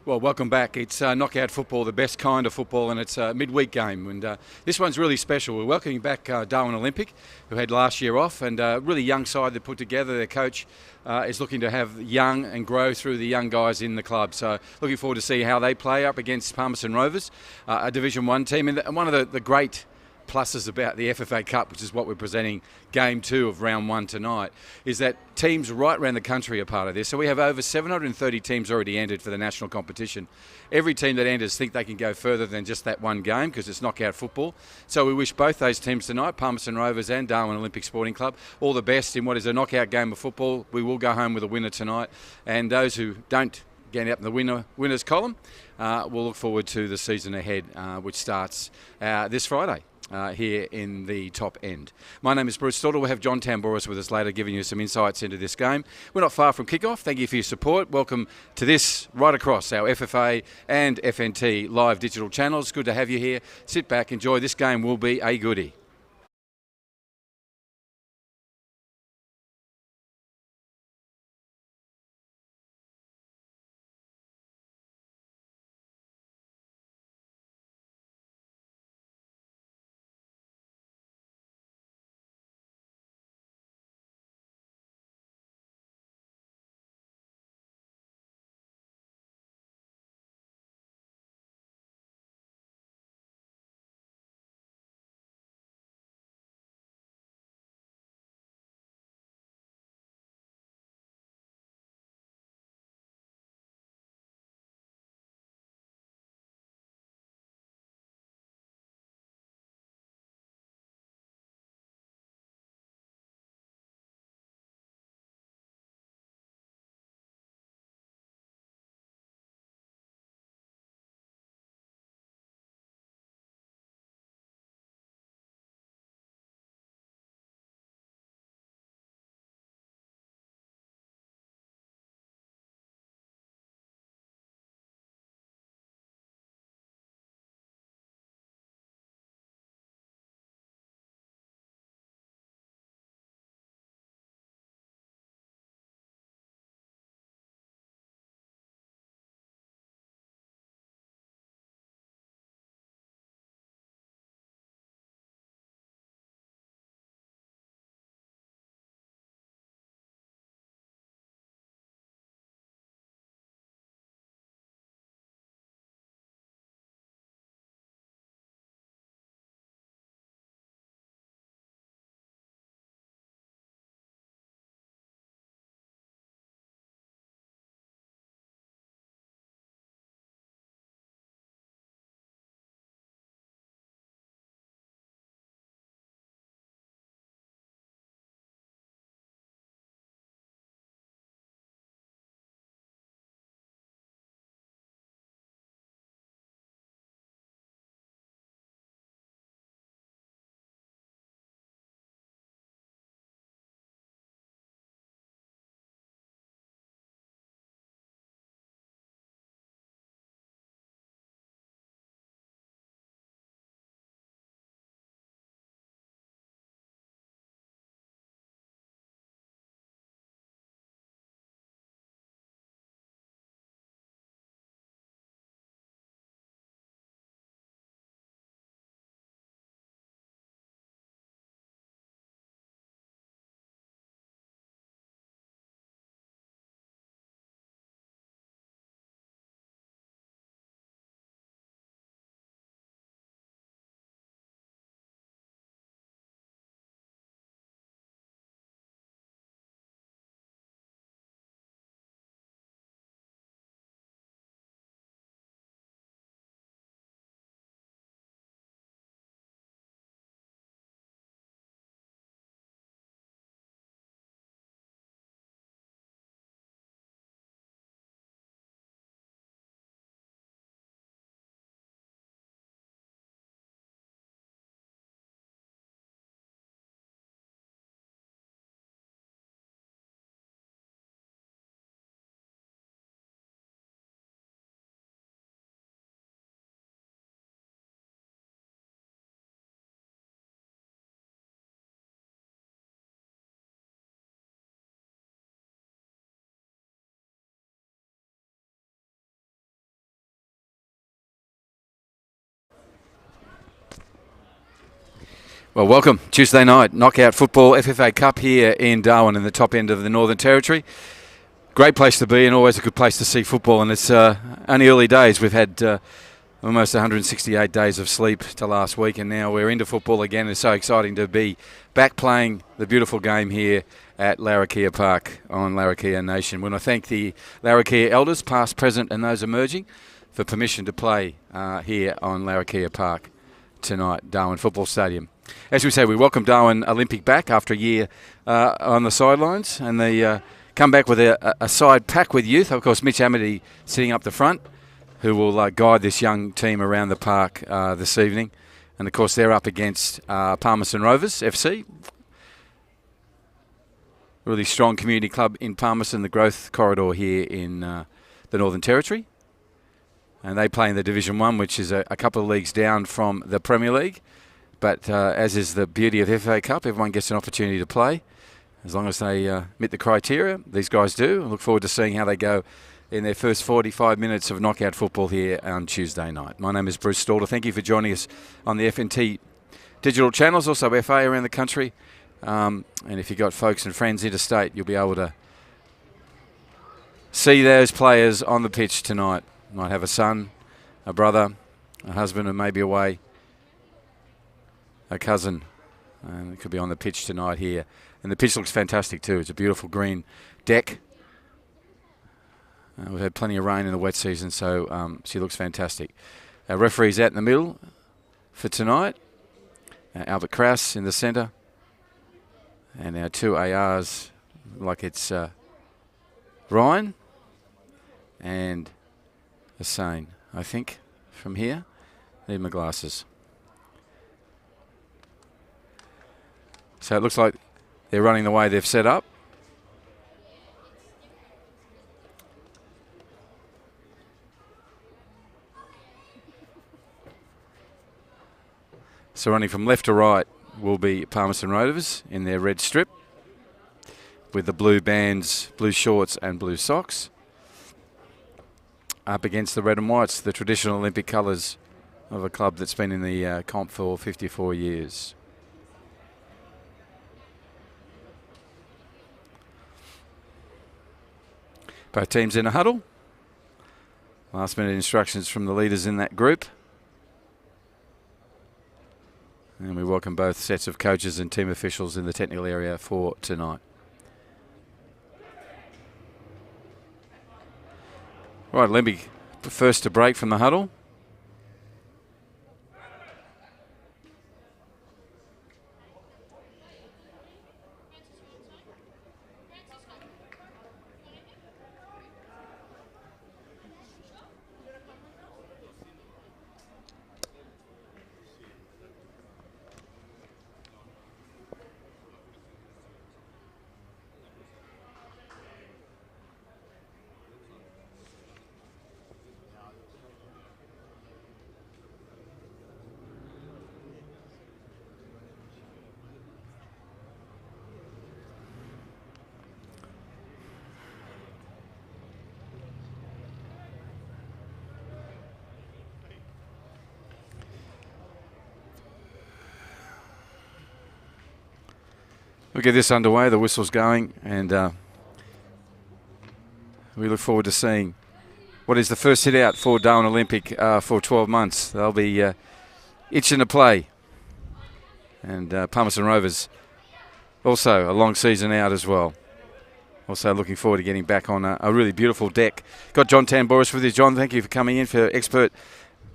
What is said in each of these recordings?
Well, welcome back. It's knockout football, the best kind of football, and it's a midweek game. And this one's really special. We're welcoming back Darwin Olympic, who had last year off, and a really young side they put together. Their coach is looking to have young and grow through the young guys in the club. So looking forward to see how they play up against Palmerston Rovers, a Division 1 team. And one of the great pluses about the FFA Cup, which is what we're presenting game 2 of round 1 tonight, is that teams right around the country are part of this. So we have over 730 teams already entered for the national competition. Every team that enters think they can go further than just that one game because it's knockout football. So we wish both those teams tonight, Palmerston Rovers and Darwin Olympic Sporting Club, all the best in what is a knockout game of football. We will go home with a winner tonight, and those who don't get up in the winners column, we'll look forward to the season ahead, which starts this Friday. Here in the top end. My name is Bruce Stordle. We'll have John Tambouris with us later, giving you some insights into this game. We're not far from kickoff. Thank you for your support. Welcome to this right across our FFA and FNT live digital channels. Good to have you here. Sit back, enjoy. This game will be a goodie. Well, welcome. Tuesday night, knockout football, FFA Cup here in Darwin in the top end of the Northern Territory. Great place to be and always a good place to see football, and it's only early days. We've had almost 168 days of sleep to last week, and now we're into football again. It's so exciting to be back playing the beautiful game here at Larrakia Park on Larrakia Nation. We want to thank the Larrakia elders, past, present and those emerging, for permission to play here on Larrakia Park tonight, Darwin Football Stadium. As we say, we welcome Darwin Olympic back after a year on the sidelines, and they come back with a side packed with youth. Of course, Mitch Amity sitting up the front, who will guide this young team around the park this evening. And of course, they're up against Palmerston Rovers FC, a really strong community club in Palmerston, the growth corridor here in the Northern Territory. And they play in the Division 1, which is a couple of leagues down from the Premier League. But as is the beauty of the FFA Cup, everyone gets an opportunity to play, as long as they meet the criteria. These guys do. I look forward to seeing how they go in their first 45 minutes of knockout football here on Tuesday night. My name is Bruce Stalder. Thank you for joining us on the FNT digital channels, also FA around the country. And if you've got folks and friends interstate, you'll be able to see those players on the pitch tonight. Might have a son, a brother, a husband who may be away, a cousin, and it could be on the pitch tonight here. And the pitch looks fantastic too. It's a beautiful green deck. We've had plenty of rain in the wet season, so she looks fantastic. Our referee's out in the middle for tonight. Albert Kraus in the centre. And our two ARs, like it's Ryan and Hussein, I think, from here. Need my glasses. So it looks like they're running the way they've set up. So running from left to right will be Palmerston Rovers in their red strip with the blue bands, blue shorts and blue socks. Up against the red and whites, the traditional Olympic colours of a club that's been in the comp for 54 years. Both teams in a huddle. Last minute instructions from the leaders in that group. And we welcome both sets of coaches and team officials in the technical area for tonight. Right, Olympic first to break from the huddle. We'll get this underway, the whistle's going, and we look forward to seeing what is the first hit out for Darwin Olympic for 12 months. They'll be itching to play. And Palmerston Rovers also a long season out as well. Also looking forward to getting back on a really beautiful deck. Got John Tamboris with you. John, thank you for coming in for expert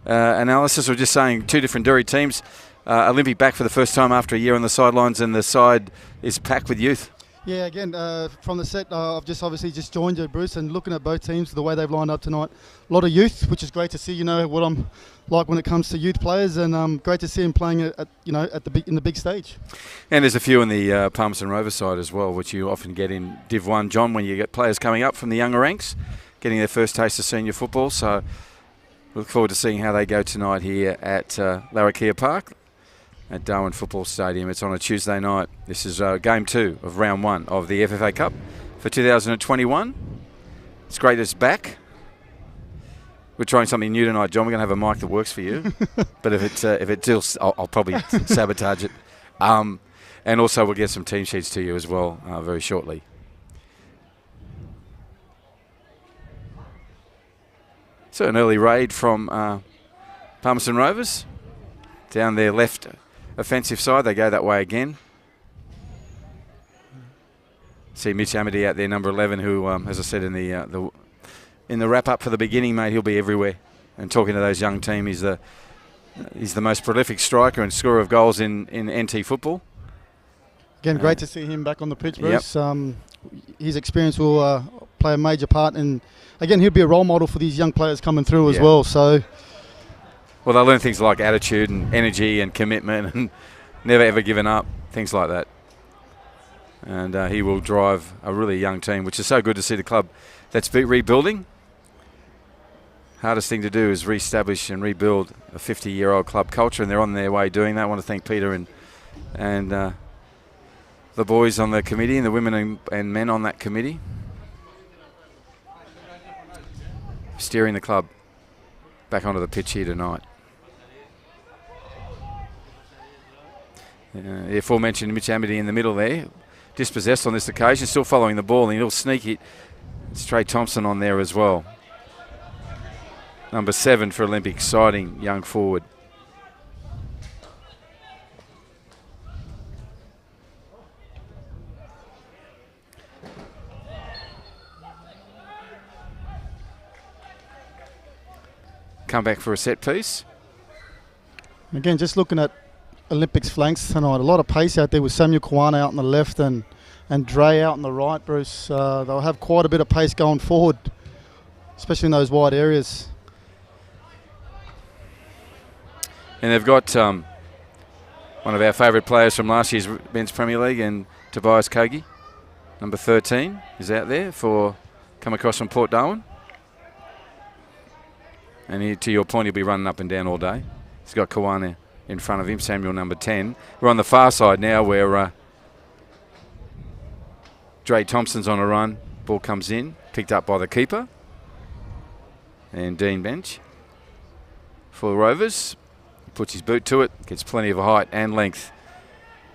analysis. We're just saying two different Derry teams. Olympic back for the first time after a year on the sidelines, and the side is packed with youth. Yeah, again, from the set, I've obviously joined you, Bruce, and looking at both teams, the way they've lined up tonight, a lot of youth, which is great to see. You know what I'm like when it comes to youth players, and great to see them playing in the big stage. And there's a few in the Palmerston Rovers side as well, which you often get in Div 1, John, when you get players coming up from the younger ranks, getting their first taste of senior football. So we look forward to seeing how they go tonight here at Larrakia Park at Darwin Football Stadium. It's on a Tuesday night. This is game 2 of round 1 of the FFA Cup for 2021. It's great it's back. We're trying something new tonight, John. We're going to have a mic that works for you. But if it tilts, I'll probably sabotage it. And also we'll get some team sheets to you as well very shortly. So an early raid from Palmerston Rovers. Down their left offensive side, they go that way again. See Mitch Amity out there, number 11, who, as I said in the wrap-up for the beginning, mate, he'll be everywhere. And talking to those young team, he's the most prolific striker and scorer of goals in NT football. Again, great to see him back on the pitch, Bruce. Yep. His experience will play a major part, and again, he'll be a role model for these young players coming through as well. So, well, they'll learn things like attitude and energy and commitment and never ever giving up, things like that. And he will drive a really young team, which is so good to see the club that's rebuilding. Hardest thing to do is re-establish and rebuild a 50-year-old club culture, and they're on their way doing that. I want to thank Peter and the boys on the committee and the women and men on that committee, steering the club back onto the pitch here tonight. The aforementioned Mitch Amity in the middle there, dispossessed on this occasion, still following the ball, and he'll sneak it. It's Trey Thompson on there as well. Number 7 for Olympic, exciting young forward. Come back for a set piece. Again, just looking at Olympics flanks tonight, a lot of pace out there with Samuel Kawana out on the left and Dre out on the right, Bruce. They'll have quite a bit of pace going forward, especially in those wide areas. And they've got one of our favourite players from last year's Men's Premier League, and Tobias Kogi, number 13, is out there come across from Port Darwin. And to your point, he'll be running up and down all day. He's got Kawana in front of him, Samuel number 10. We're on the far side now where Dre Thompson's on a run. Ball comes in, picked up by the keeper. And Dean Bench for the Rovers. Puts his boot to it, gets plenty of height and length.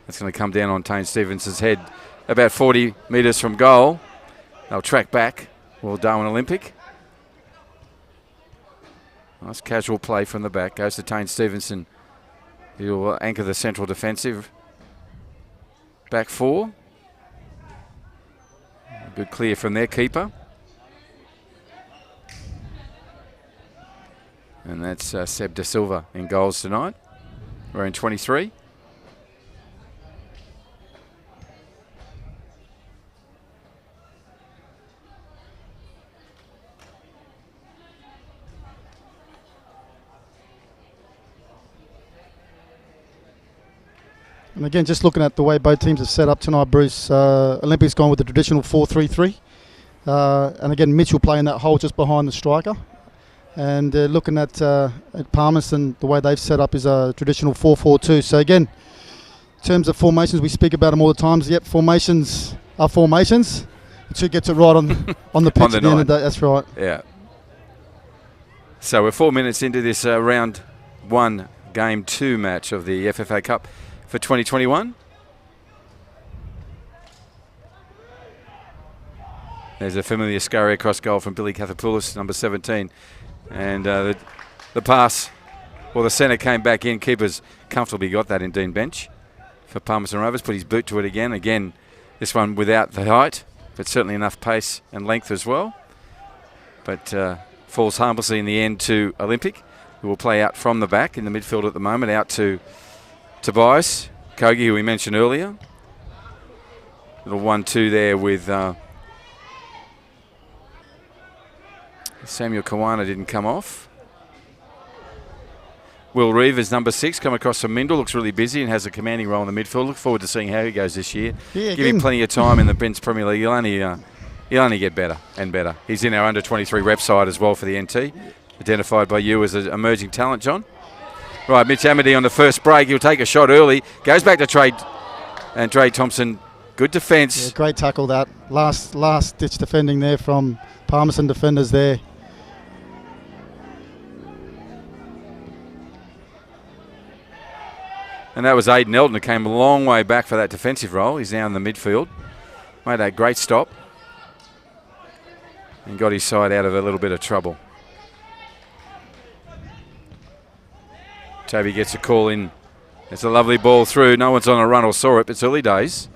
That's going to come down on Tane Stevenson's head about 40 metres from goal. They'll track back. Well, Darwin Olympic. Nice casual play from the back. Goes to Tane Stevenson. He'll anchor the central defensive. Back 4. Good clear from their keeper. And that's Seb De Silva in goals tonight. We're in 23. And again, just looking at the way both teams have set up tonight, Bruce, Olympics gone with the traditional 4-3-3. And again, Mitchell playing that hole just behind the striker. And looking at Palmerston, the way they've set up is a traditional 4-4-2. So again, in terms of formations, we speak about them all the time. Yep, formations are formations. It's who gets it right on the pitch at the end of the day. That's right. Yeah. So we're 4 minutes into this round 1, game 2 match of the FFA Cup for 2021. There's a familiar scurry across goal from Billy Kathapoulis, number 17. And the pass, well, the centre came back in. Keeper's comfortably got that in Dean Bench for Palmerston Rovers. Put his boot to it again. Again, this one without the height, but certainly enough pace and length as well. But falls harmlessly in the end to Olympic, who will play out from the back in the midfield at the moment, out to Tobias Kogi, who we mentioned earlier. Little 1-2 there with Samuel Kawana didn't come off. Will Reevers, number 6, come across from Mindle, looks really busy and has a commanding role in the midfield. Look forward to seeing how he goes this year. Yeah, give him plenty of time in the Men's Premier League. He'll only get better and better. He's in our under-23 rep side as well for the NT, identified by you as an emerging talent, John. Right, Mitch Amity on the first break. He'll take a shot early. Goes back to Trey, and Trey Thompson. Good defence. Yeah, great tackle that. Last ditch defending there from Palmerston defenders there. And that was Aidan Elton, who came a long way back for that defensive role. He's now in the midfield. Made a great stop. And got his side out of a little bit of trouble. Toby gets a call in. It's a lovely ball through. No one's on a run or saw it. It's early days.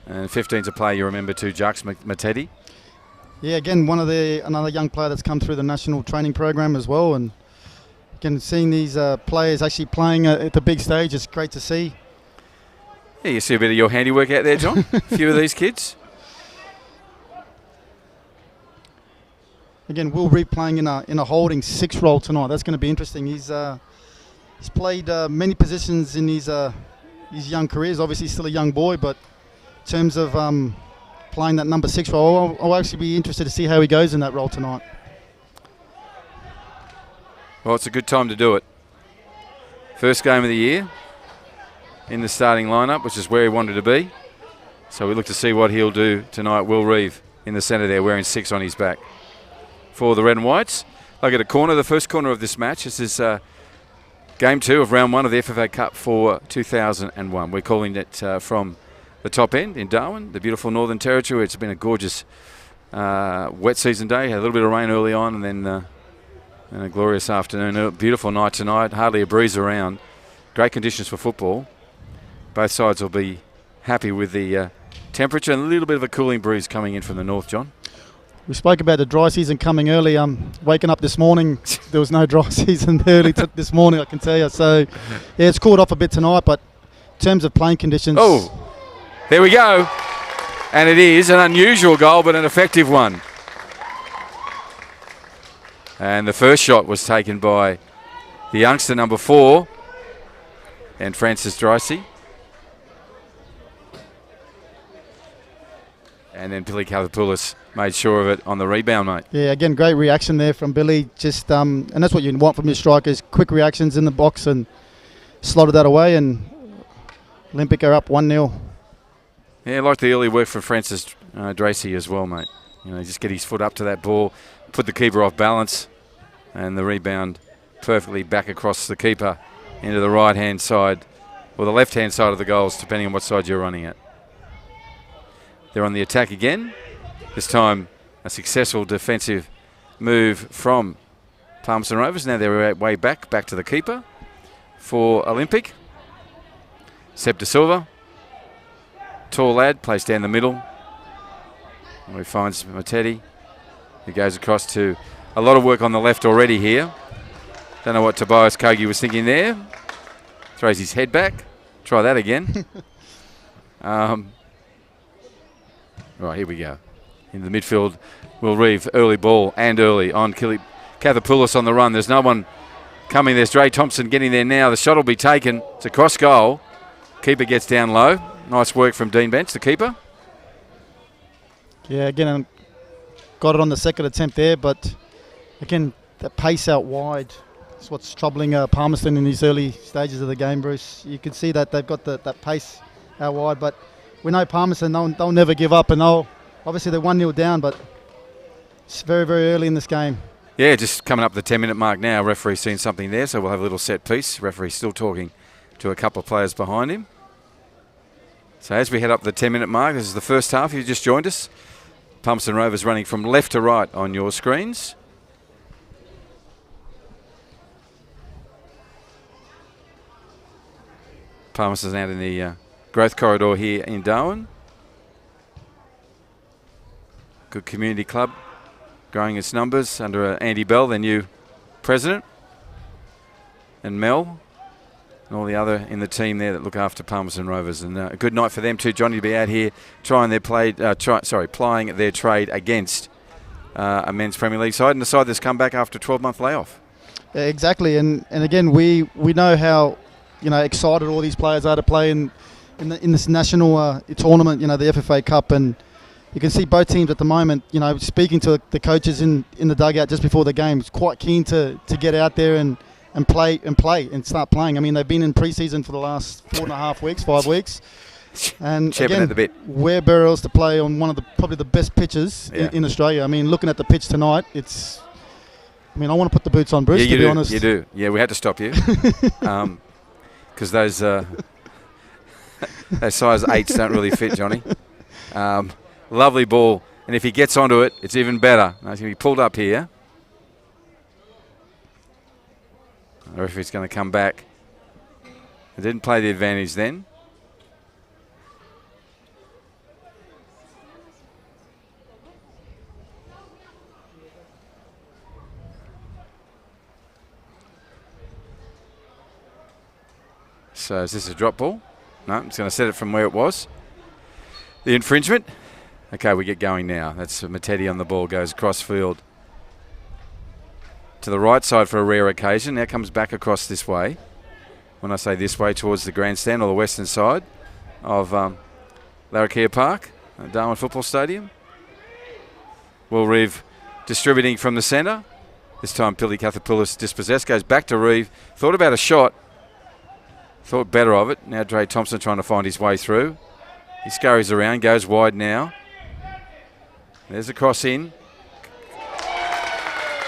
And 15 to play, you remember, to Jux Matetti. Yeah, again, another young player that's come through the national training program as well. And again, seeing these players actually playing at the big stage, it's great to see. Yeah, you see a bit of your handiwork out there, John. A few of these kids. Again, Will Reed playing in a holding 6 role tonight. That's going to be interesting. He's played many positions in his young careers. Obviously, still a young boy, but in terms of playing that number 6 role, I'll actually be interested to see how he goes in that role tonight. Well, it's a good time to do it. First game of the year in the starting lineup, which is where he wanted to be. So we look to see what he'll do tonight. Will Reeve in the centre there, wearing 6 on his back. For the Red and Whites, they'll get a corner, the first corner of this match. This is game 2 of round 1 of the FFA Cup for 2001. We're calling it from the top end in Darwin, the beautiful Northern Territory. It's been a gorgeous wet season day. Had a little bit of rain early on, and then a glorious afternoon. A beautiful night tonight. Hardly a breeze around. Great conditions for football. Both sides will be happy with the temperature and a little bit of a cooling breeze coming in from the north, John. We spoke about the dry season coming early. Waking up this morning, there was no dry season early this morning, I can tell you. So, yeah, it's cooled off a bit tonight, but in terms of playing conditions... Oh, there we go. And it is an unusual goal, but an effective one. And the first shot was taken by the youngster, number 4, and Francis Dricey. And then Billy Kathapoulis made sure of it on the rebound, mate. Yeah, again, great reaction there from Billy. Just and that's what you want from your strikers, quick reactions in the box, and slotted that away, and Olympic are up 1-0. Yeah, I like the early work from Francis Dracey as well, mate. You know, just get his foot up to that ball, put the keeper off balance, and the rebound perfectly back across the keeper into the right-hand side, or the left-hand side of the goals, depending on what side you're running at. They're on the attack again. This time a successful defensive move from Palmerston Rovers. Now they're way back to the keeper for Olympic. Seb De Silva, tall lad, plays down the middle. And he finds Matetti, who goes across to a lot of work on the left already here. Don't know what Tobias Kogi was thinking there. Throws his head back. Try that again. Right, here we go. In the midfield, Will Reeve, early ball and early on Kathapoulis on the run. There's no one coming. There's Dre Thompson getting there now. The shot will be taken. It's a cross goal. Keeper gets down low. Nice work from Dean Bench, the keeper. Yeah, again, got it on the second attempt there, but again, the pace out wide is what's troubling Palmerston in these early stages of the game, Bruce. You can see that they've got that pace out wide, but we know Palmerston, they'll never give up, and obviously they're 1-0 down, but it's very, very early in this game. Yeah, just coming up the 10-minute mark now. Referee's seen something there, so we'll have a little set piece. Referee's still talking to a couple of players behind him. So as we head up the 10-minute mark, this is the first half. You just joined us. Palmerston Rovers running from left to right on your screens. Palmerston's out in the growth corridor here in Darwin. Good community club, growing its numbers under Andy Bell, their new president, and Mel, and all the other in the team there that look after Palmerston Rovers. And a good night for them too, Johnny, to be out here plying their trade against a men's Premier League side, and the side that's come back after a 12-month layoff. Yeah, exactly, and again, we know how excited all these players are to play in this national tournament, the FFA Cup, and you can see both teams at the moment, speaking to the coaches in the dugout just before the game, quite keen to get out there and play and start playing. I mean, they've been in pre-season for the last 5 weeks. And again, at the bit. where better else to play on one of probably the best pitches in Australia. I mean, looking at the pitch tonight, it's I mean, I want to put the boots on, Bruce, yeah, to be honest. You do. Yeah, we had to stop you. Because those size 8s don't really fit, Johnny. Lovely ball. And if he gets onto it, it's even better. Now he's going to be pulled up here. The referee's going to come back. He didn't play the advantage then. So is this a drop ball? No, I'm just going to set it from where it was. The infringement. Okay, we get going now. That's Mattetti on the ball, goes across field to the right side for a rare occasion. Now comes back across this way. When I say this way, towards the grandstand or the western side of Larrakia Park, Darwin Football Stadium. Will Reeve distributing from the centre. This time Billy Kathapoulis dispossessed, goes back to Reeve. Thought about a shot. Thought better of it. Now Dre Thompson trying to find his way through. He scurries around, goes wide now. There's a cross in.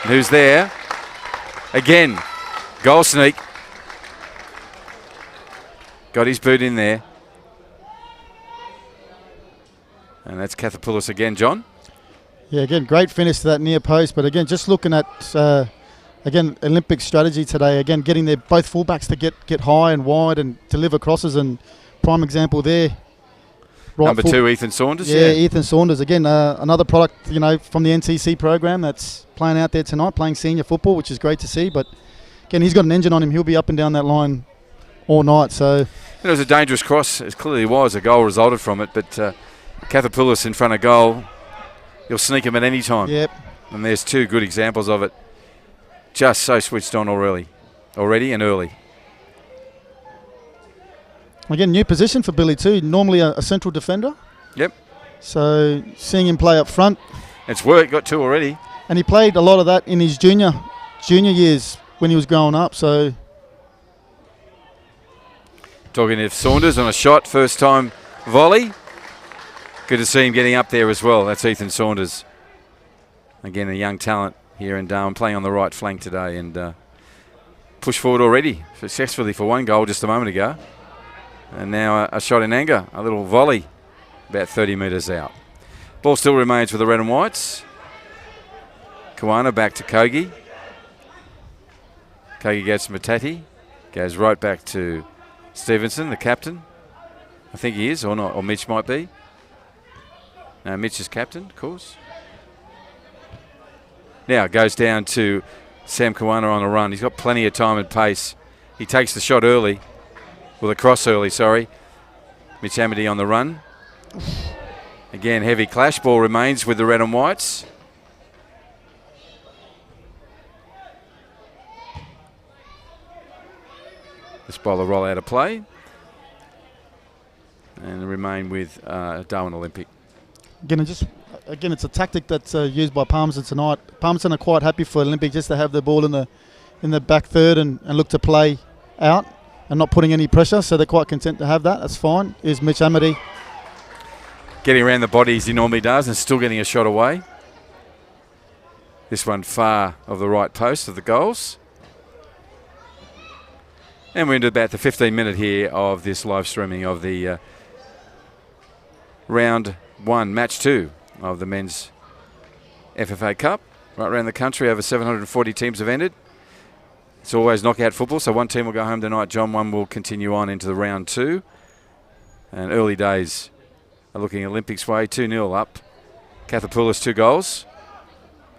And who's there? Again, goal sneak. Got his boot in there. And that's Kathapoulis again, John. Yeah, again, great finish to that near post. But again, just looking at, again, Olympic strategy today. Again, getting their both fullbacks to get high and wide and deliver crosses. And prime example there. Right Number 2, Ethan Saunders. Yeah, Ethan Saunders. Again, another product, from the NTC program that's playing out there tonight, playing senior football, which is great to see. But again, he's got an engine on him. He'll be up and down that line all night. So it was a dangerous cross. It clearly was. A goal resulted from it. But Kathapoulis in front of goal, you'll sneak him at any time. Yep. And there's 2 good examples of it. Just so switched on already and early. Again, new position for Billy too. Normally a central defender. Yep. So seeing him play up front. It's worked. Got 2 already. And he played a lot of that in his junior years when he was growing up. So talking to Saunders on a shot, first time volley. Good to see him getting up there as well. That's Ethan Saunders. Again, a young talent here in Darwin, playing on the right flank today, and pushed forward already successfully for 1 goal just a moment ago. And now a shot in anger, a little volley about 30 metres out. Ball still remains with the red and whites. Kawana back to Kogi. Kogi gets Mattetti. Goes right back to Stevenson, the captain. I think he is, or not, or Mitch might be. No, Mitch is captain, of course. Now goes down to Sam Kawana on the run. He's got plenty of time and pace. He takes the shot early. Well, the cross early, sorry. Mitch Amity on the run. Again, heavy clash. Ball remains with the red and whites. This bowler roll out of play. And remain with Darwin Olympic. Again, it's a tactic that's used by Palmerston tonight. Palmerston are quite happy for Olympic just to have the ball in the back third and look to play out and not putting any pressure, so they're quite content to have that. That's fine. Here's Mitch Amity. Getting around the body as he normally does and still getting a shot away. This one far of the right post of the goals. And we're into about the 15-minute here of this live streaming of the round 1, match 2 of the men's FFA Cup. Right around the country, over 740 teams have entered. It's always knockout football, so 1 team will go home tonight, John. 1 will continue on into the round 2. And early days are looking Olympics way, 2-0 up. Kathapoulis 2 goals.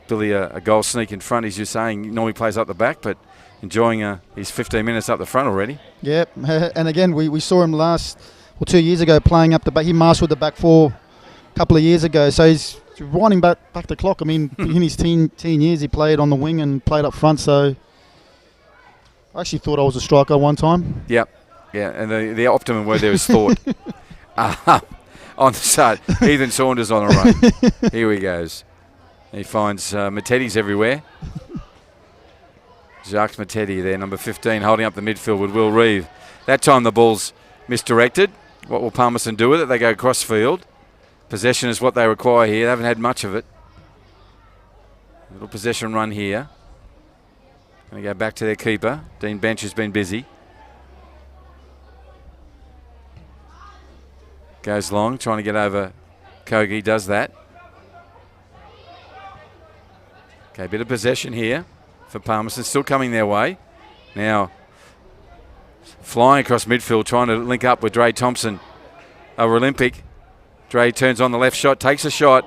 Billy a goal sneak in front, as you're saying. He normally plays up the back, but enjoying his 15 minutes up the front already. Yep, and again, we saw him 2 years ago playing up the back. He marshaled the back 4 a couple of years ago, so he's winding back the clock. I mean, in his teen years, he played on the wing and played up front, so I actually thought I was a striker one time. Yep, yeah, and the optimum word there is thought. On the start, Ethan Saunders on the run. Here he goes. He finds Mattetti's everywhere. Jacques Mattetti there, number 15, holding up the midfield with Will Reeve. That time the ball's misdirected. What will Palmerston do with it? They go cross field. Possession is what they require here. They haven't had much of it. Little possession run here. Going to go back to their keeper. Dean Bench has been busy. Goes long, trying to get over Kogi, does that. Okay, bit of possession here for Palmerston, still coming their way. Now, flying across midfield, trying to link up with Dre Thompson over Olympic. Dre turns on the left shot, takes a shot.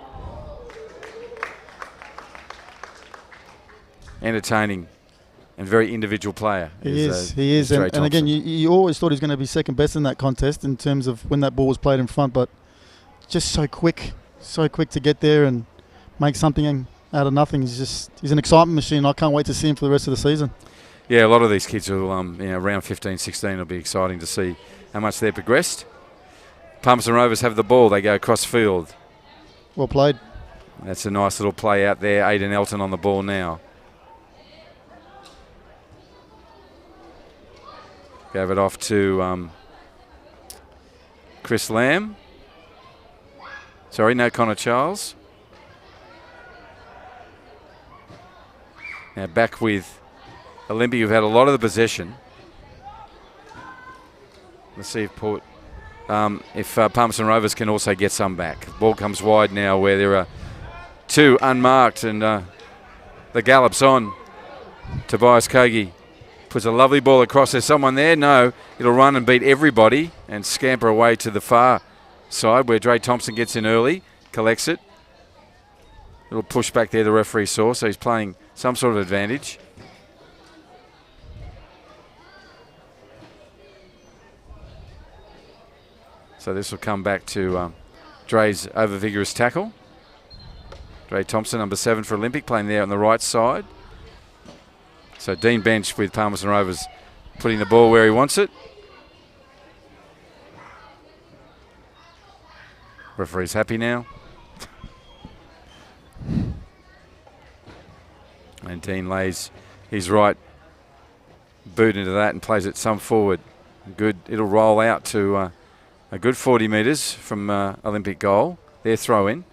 Entertaining and very individual player. He is. And again, you always thought he was going to be second best in that contest in terms of when that ball was played in front, but just so quick to get there and make something out of nothing. He's an excitement machine. I can't wait to see him for the rest of the season. Yeah, a lot of these kids will, around 15, 16 will be exciting to see how much they've progressed. Palmerston Rovers have the ball. They go across field. Well played. That's a nice little play out there. Aidan Elton on the ball now. Gave it off to Chris Lamb. Sorry, no Connor Charles. Now back with Olympic, who've had a lot of the possession. Let's see if Palmerston Rovers can also get some back. Ball comes wide now where there are two unmarked, and the gallop's on. Tobias Kogi puts a lovely ball across. There's someone there. No, it'll run and beat everybody and scamper away to the far side where Dre Thompson gets in early, collects it. Little push back there the referee saw, so he's playing some sort of advantage. So this will come back to Dre's over-vigorous tackle. Dre Thompson, number 7 for Olympic, playing there on the right side. So Dean Bench with Palmerston Rovers putting the ball where he wants it. Referee's happy now. And Dean lays his right boot into that and plays it some forward. Good. It'll roll out to a good 40 metres from Olympic goal. Their throw in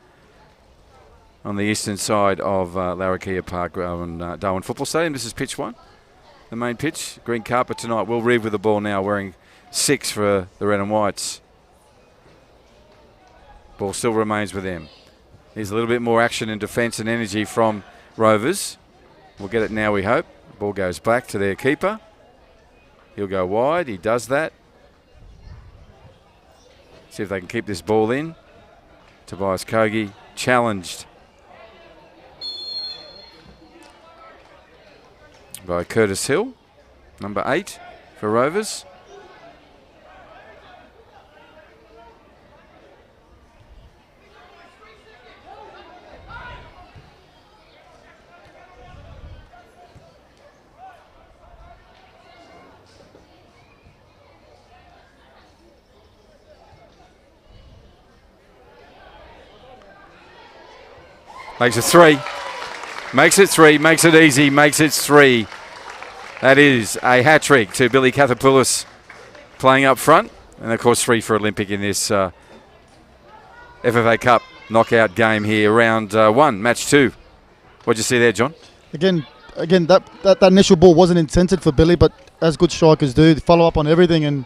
on the eastern side of Larrakia Park on Darwin Football Stadium. This is pitch 1, the main pitch. Green carpet tonight. Will Reeve with the ball now, wearing 6 for the Red and Whites. Ball still remains with them. There's a little bit more action and defence and energy from Rovers. We'll get it now, we hope. Ball goes back to their keeper. He'll go wide. He does that. See if they can keep this ball in. Tobias Kogi challenged by Curtis Hill, number 8 for Rovers. Makes it 3. Makes it 3. Makes it easy. Makes it 3. That is a hat-trick to Billy Kathopoulos playing up front. And, of course, 3 for Olympic in this FFA Cup knockout game here. Round 1, match 2. What'd you see there, John? Again, that initial ball wasn't intended for Billy, but as good strikers do, they follow up on everything. And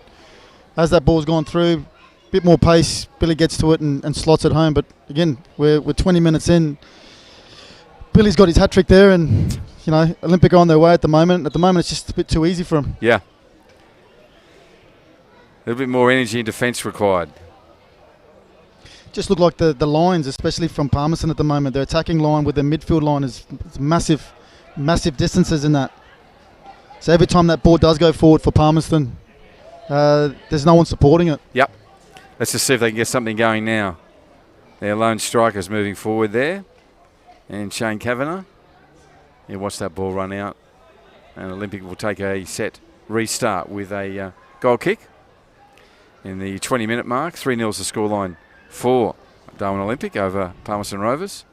as that ball's gone through, a bit more pace, Billy gets to it and slots it home. But, again, we're 20 minutes in. Billy's got his hat-trick there, and, you know, Olympic are on their way at the moment. At the moment, it's just a bit too easy for them. Yeah. A little bit more energy and defence required. Just look like the lines, especially from Palmerston at the moment. Their attacking line with their midfield line is massive distances in that. So every time that ball does go forward for Palmerston, there's no one supporting it. Yep. Let's just see if they can get something going now. Their lone striker's moving forward there. And Shane Kavanagh. You watch that ball run out. And Olympic will take a set restart with a goal kick in the 20-minute mark. 3-0 is the scoreline for Darwin Olympic over Palmerston Rovers.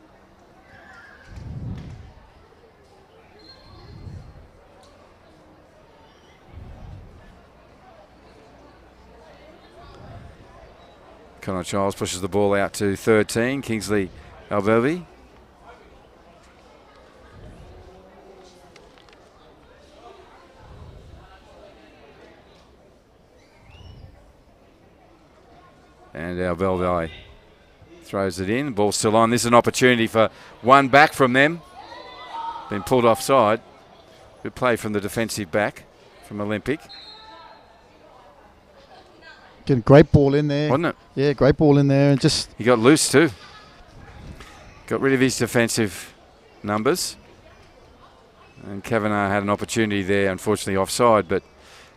Connor Childs pushes the ball out to 13. Kingsley Alberbi. And our Velvai throws it in. Ball still on. This is an opportunity for one back from them. Been pulled offside. Good play from the defensive back from Olympic. Getting great ball in there. Wasn't it? Yeah, great ball in there. And just... He got loose too. Got rid of his defensive numbers. And Kavanagh had an opportunity there, unfortunately offside, but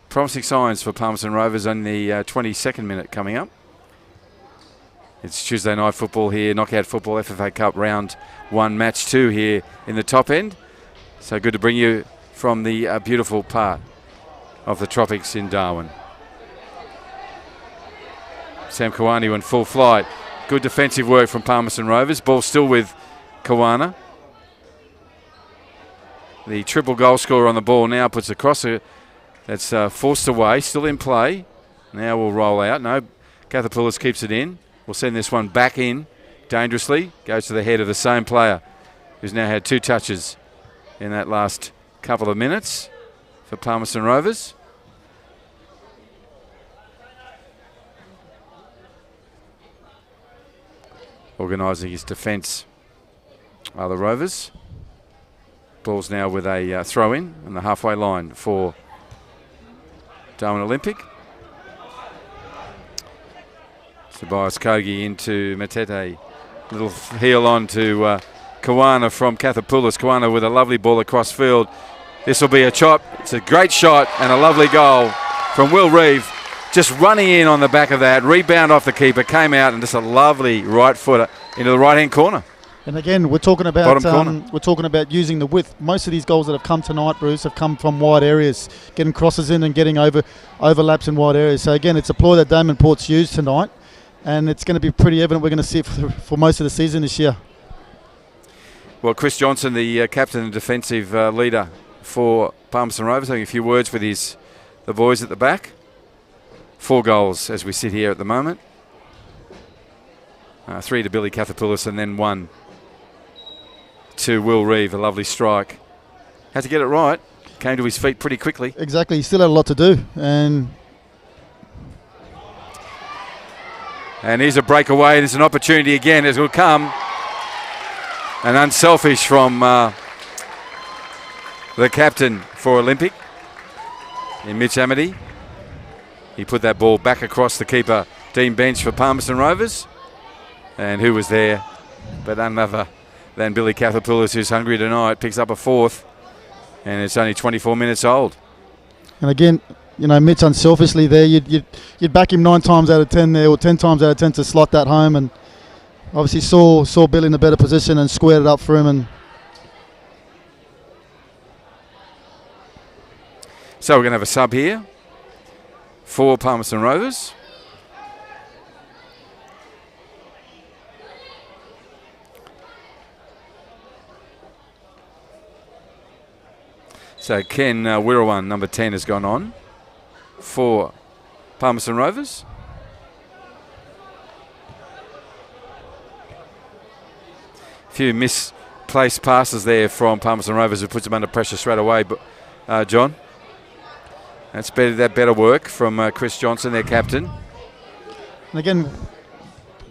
promising signs for Palmerston Rovers on the 22nd minute coming up. It's Tuesday night football here, knockout football, FFA Cup round 1, match 2 here in the top end. So good to bring you from the beautiful part of the tropics in Darwin. Sam Kawani in full flight. Good defensive work from Palmerston Rovers. Ball still with Kawana. The triple goal scorer on the ball now puts a crosser that's forced away, still in play. Now we'll roll out. No, Kathapoulos keeps it in. We'll send this one back in dangerously. Goes to the head of the same player who's now had 2 touches in that last couple of minutes for Palmerston Rovers. Organising his defence are the Rovers. Ball's now with a throw-in on the halfway line for Darwin Olympic. Tobias Kogi into Matete. Little heel on to Kawana from Kathapoulos. Kawana with a lovely ball across field. This will be a chop. It's a great shot and a lovely goal from Will Reeve. Just running in on the back of that. Rebound off the keeper. Came out and just a lovely right footer into the right-hand corner. And again, we're talking about using the width. Most of these goals that have come tonight, Bruce, have come from wide areas, getting crosses in and getting overlaps in wide areas. So again, it's a ploy that Damon Port's used tonight, and it's going to be pretty evident we're going to see it for most of the season this year. Well, Chris Johnson, the captain and defensive leader for Palmerston Rovers, having a few words with the boys at the back. 4 goals as we sit here at the moment. 3 to Billy Kathapoulos and then 1 to Will Reeve, a lovely strike. Had to get it right. Came to his feet pretty quickly. Exactly. He still had a lot to do. And here's a breakaway. There's an opportunity again. It will come. And unselfish from the captain for Olympic, in Mitch Amity. He put that ball back across the keeper, Dean Bench, for Palmerston Rovers. And who was there but none other than Billy Kathapoulos, who's hungry tonight, picks up a 4th. And it's only 24 minutes old. And again, you know, Mitch unselfishly there, you'd back him 9 times out of 10 there, or 10 times out of 10 to slot that home, and obviously saw Bill in a better position and squared it up for him. And so we're going to have a sub here for Palmerston Rovers. So Ken Wirrawan, number 10, has gone on for Palmerston Rovers. A few misplaced passes there from Palmerston Rovers, who puts them under pressure straight away. But John, that's better work from Chris Johnson, their captain. And again,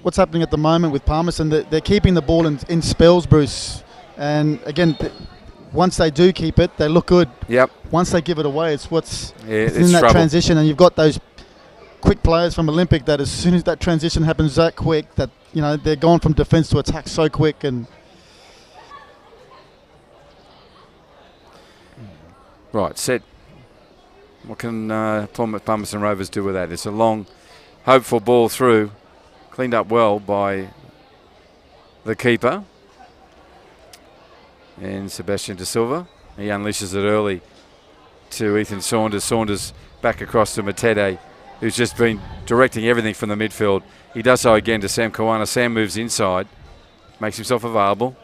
what's happening at the moment with Palmerston, they're keeping the ball in spells, Bruce. And again, once they do keep it, they look good. Yep. Once they give it away, it's it's in that trouble. transition, and you've got those quick players from Olympic that as soon as that transition happens that quick, that, you know, they're gone from defence to attack so quick. And right, set. What can Palmerston Rovers do with that? It's a long, hopeful ball through, cleaned up well by the keeper. And Sebastian De Silva, he unleashes it early to Ethan Saunders. Saunders back across to Matete, who's just been directing everything from the midfield. He does so again to Sam Kawana. Sam moves inside, makes himself available,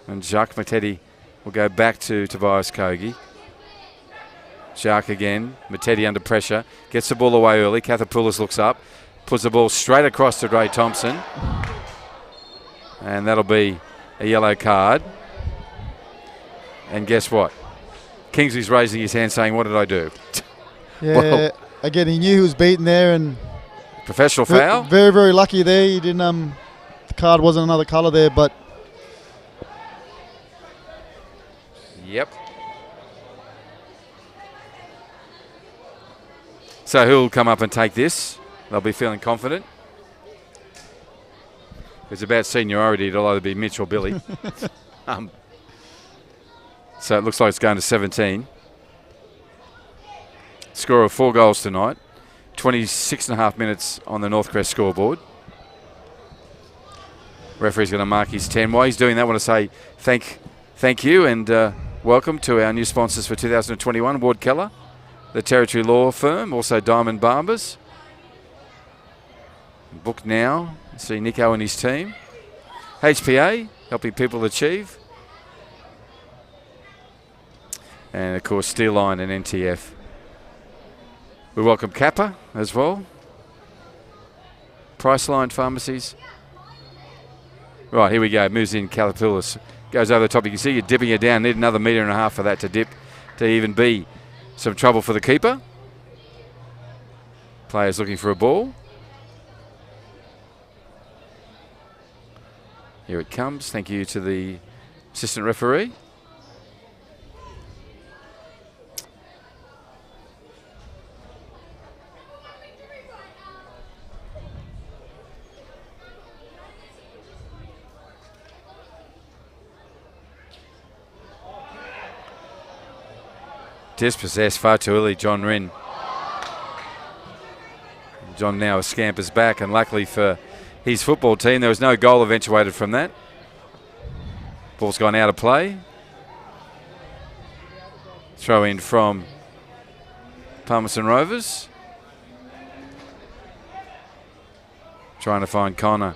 and Jacques Matete will go back to Tobias Kogi. Jacques again, Matete under pressure, gets the ball away early. Kathapoulos looks up, puts the ball straight across to Ray Thompson, and that'll be a yellow card. And guess what? Kingsley's raising his hand saying, what did I do? Yeah, well, again, he knew he was beaten there. And Professional foul. Very, very lucky there. He didn't. The card wasn't another colour there, but. Yep. So who'll come up and take this? They'll be feeling confident. It's about seniority. It'll either be Mitch or Billy. So it looks like it's going to 17. Score of 4 goals tonight. 26.5 minutes on the Northcrest scoreboard. Referee's going to mark his 10. While he's doing that, I want to say thank you and welcome to our new sponsors for 2021, Ward Keller, the Territory Law Firm, also Diamond Barbers. Book now. See Nico and his team. HPA, helping people achieve. And of course, Steel Line and NTF. We welcome Kappa as well. Priceline Pharmacies. Right, here we go. Moves in Calipulus. Goes over the top. You can see you're dipping it down. Need another 1.5 meters for that to dip to even be some trouble for the keeper. Players looking for a ball. Here it comes. Thank you to the assistant referee. Dispossessed far too early, John Wren. John now scampers back, and luckily for his football team, there was no goal eventuated from that. Ball's gone out of play. Throw in from Palmerston Rovers. Trying to find Connor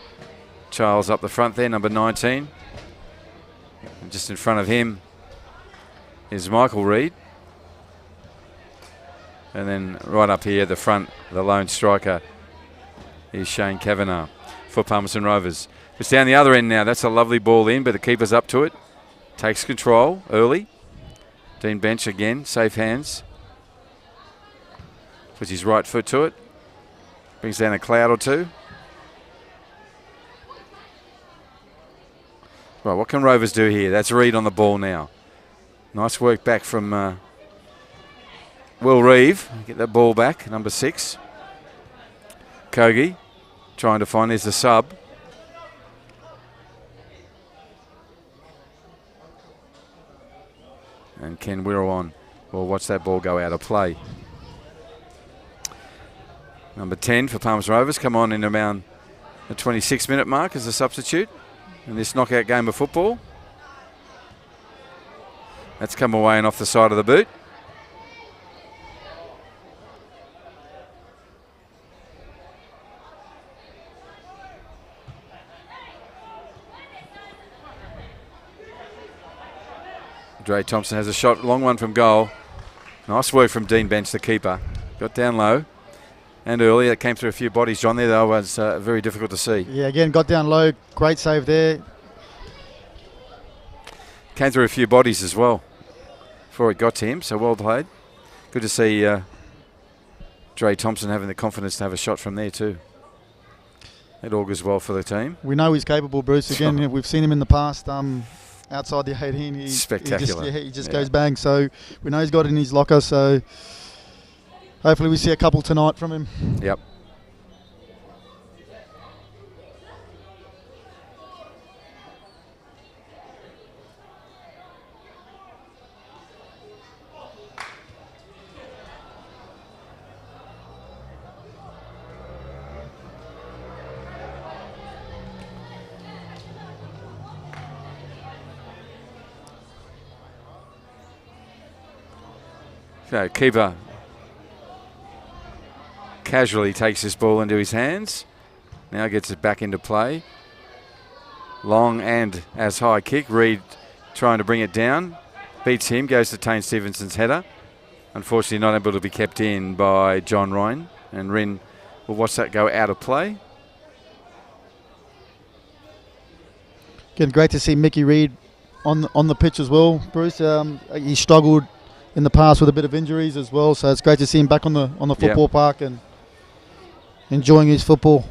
Charles up the front there, number 19. And just in front of him is Michael Reid. And then right up here at the front, the lone striker is Shane Kavanagh for Palmerston Rovers. It's down the other end now. That's a lovely ball in, but the keeper's up to it. Takes control early. Dean Bench again, safe hands. Puts his right foot to it. Brings down a cloud or two. Right, what can Rovers do here? That's Reid on the ball now. Nice work back from Will Reeve. Get that ball back, number 6. Kogi trying to find, there's the sub. And Ken Wirrawan will watch that ball go out of play. Number 10 for Palmerston Rovers come on in around the 26-minute mark as a substitute in this knockout game of football. That's come away and off the side of the boot. Dre Thompson has a shot, long one from goal. Nice work from Dean Bench, the keeper. Got down low and early. That came through a few bodies. John there, though, was very difficult to see. Yeah, again, got down low. Great save there. Came through a few bodies as well before it got to him, so well played. Good to see Dre Thompson having the confidence to have a shot from there too. It augurs well for the team. We know he's capable, Bruce. Again, we've seen him in the past. Outside the 18, spectacular. He just goes bang. So we know he's got it in his locker. So hopefully we see a couple tonight from him. Yep. So keeper casually takes this ball into his hands. Now gets it back into play. Long and as high kick. Reid trying to bring it down. Beats him. Goes to Tane Stevenson's header. Unfortunately not able to be kept in by John Ryan. And Wren will watch that go out of play. Again, great to see Mickey Reid on the pitch as well, Bruce. He struggled in the past with a bit of injuries as well, so it's great to see him back on the football park, and enjoying his football.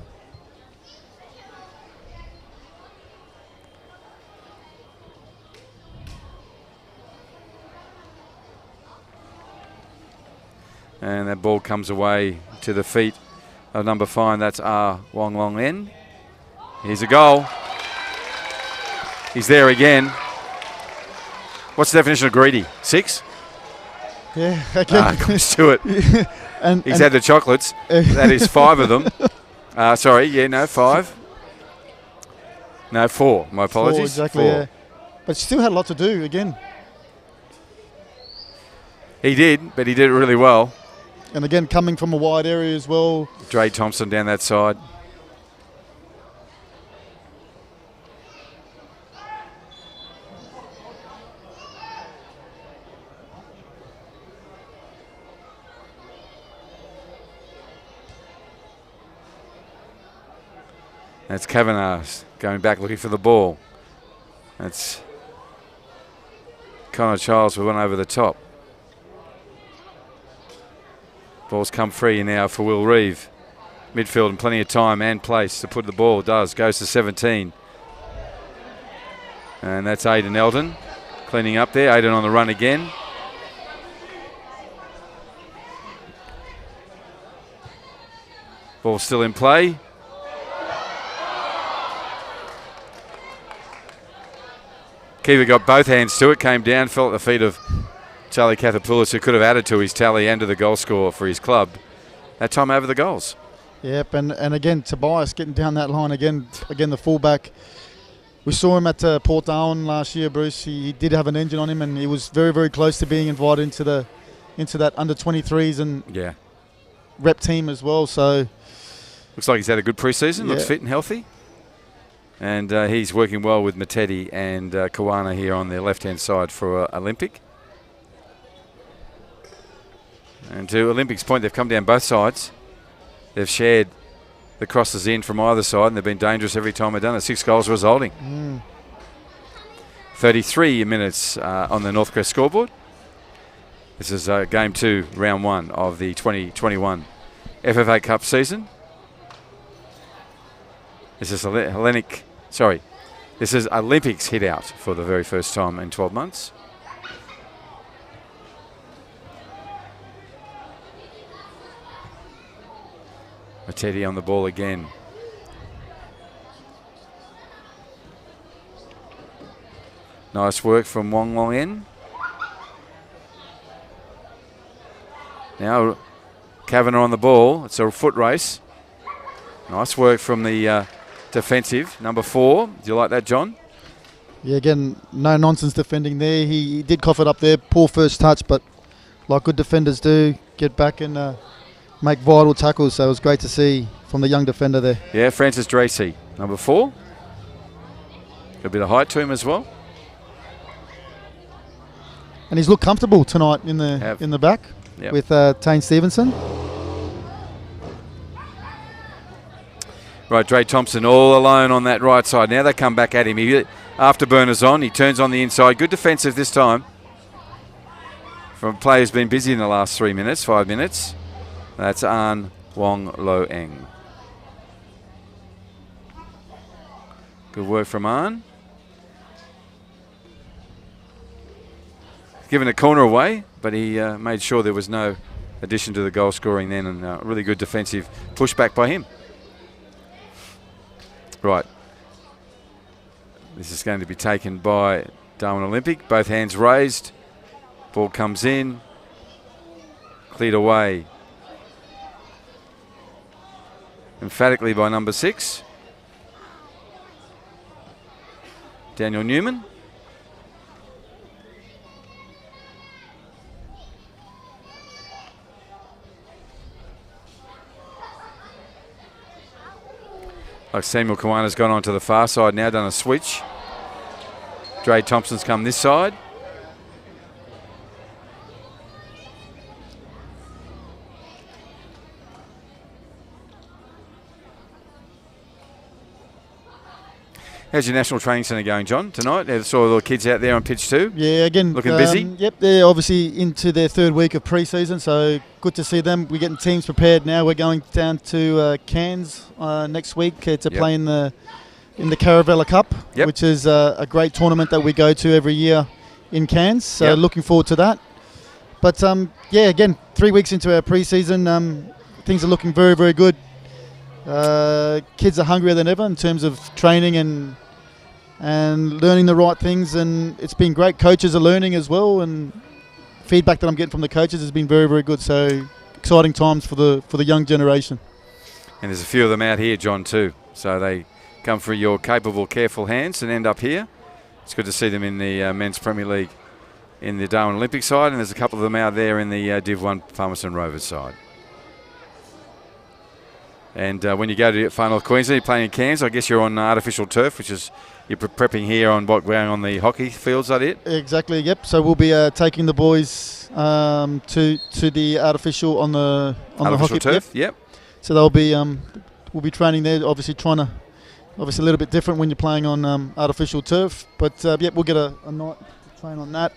And that ball comes away to the feet of number 5. That's Wong Long En. Here's a goal. He's there again. What's the definition of greedy? 6? Yeah, okay. Comes to it. He's had the chocolates. That is 5 of them. 5. No, 4. My apologies. 4, exactly, 4. yeah. But still had a lot to do again. He did, but he did it really well. And again, coming from a wide area as well. Dre Thompson down that side. That's Kavanagh going back looking for the ball. That's Connor Childs who went over the top. Ball's come free now for Will Reeve. Midfield and plenty of time and place to put the ball. Goes to 17. And that's Aidan Eldon cleaning up there. Aidan on the run again. Ball still in play. Kiva got both hands to it, came down, fell at the feet of Charlie Kathapoulis, who could have added to his tally and to the goal score for his club. That time over the goals. Yep, and again, Tobias getting down that line again, the fullback. We saw him at Port Darwin last year, Bruce. He did have an engine on him, and he was very, very close to being invited into that under-23s and rep team as well. So looks like he's had a good pre-season, looks fit and healthy. And he's working well with Mateti and Kawana here on the left-hand side for Olympic. And to Olympic's point, they've come down both sides. They've shared the crosses in from either side, and they've been dangerous every time they've done it. 6 goals resulting. 33 minutes on the Northcrest scoreboard. This is Game 2, Round 1 of the 2021 FFA Cup season. This is This is Olympics hit out for the very first time in 12 months. Mateti on the ball again. Nice work from Wong Long En. Now Kavanagh on the ball. It's a foot race. Nice work from the defensive, number 4. Do you like that, John? Yeah, again, no nonsense defending there. He did cough it up there. Poor first touch, but like good defenders do, get back and make vital tackles. So it was great to see from the young defender there. Yeah, Francis Dracy, number 4. Got a bit of height to him as well. And he's looked comfortable tonight in the back with Tane Stevenson. Right, Dre Thompson all alone on that right side. Now they come back at him. Afterburners on. He turns on the inside. Good defensive this time. From a player who's been busy in the last 5 minutes. That's An Wong Lo Eng. Good work from An. Given a corner away, but he made sure there was no addition to the goal scoring then, and really good defensive pushback by him. Right. This is going to be taken by Darwin Olympic. Both hands raised. Ball comes in. Cleared away. Emphatically by number 6. Daniel Newman. Like Samuel Kawana's gone on to the far side now, done a switch. Dre Thompson's come this side. How's your national training centre going, John, tonight? I saw all the kids out there on pitch 2. Yeah, again, looking busy. Yep, they're obviously into their 3rd week of pre-season, so good to see them. We're getting teams prepared now. We're going down to Cairns next week to play in the Caravella Cup, which is a great tournament that we go to every year in Cairns. So looking forward to that. But again, 3 weeks into our pre-season, things are looking very, very good. Kids are hungrier than ever in terms of training and learning the right things, and it's been great. Coaches are learning as well, and feedback that I'm getting from the coaches has been very, very good. So exciting times for the young generation. And there's a few of them out here, John, too. So they come through your capable, careful hands and end up here. It's good to see them in the Men's Premier League in the Darwin Olympic side, and there's a couple of them out there in the Div 1 Palmerston Rovers side. And when you go to Far North Queensland, you're playing in Cairns. I guess you're on artificial turf, which is you're prepping here on what going on the hockey fields. Is that it? Exactly. Yep. So we'll be taking the boys to the artificial on the hockey turf. Yep. So they'll be we'll be training there. Obviously a little bit different when you're playing on artificial turf. But we'll get a night to train on that,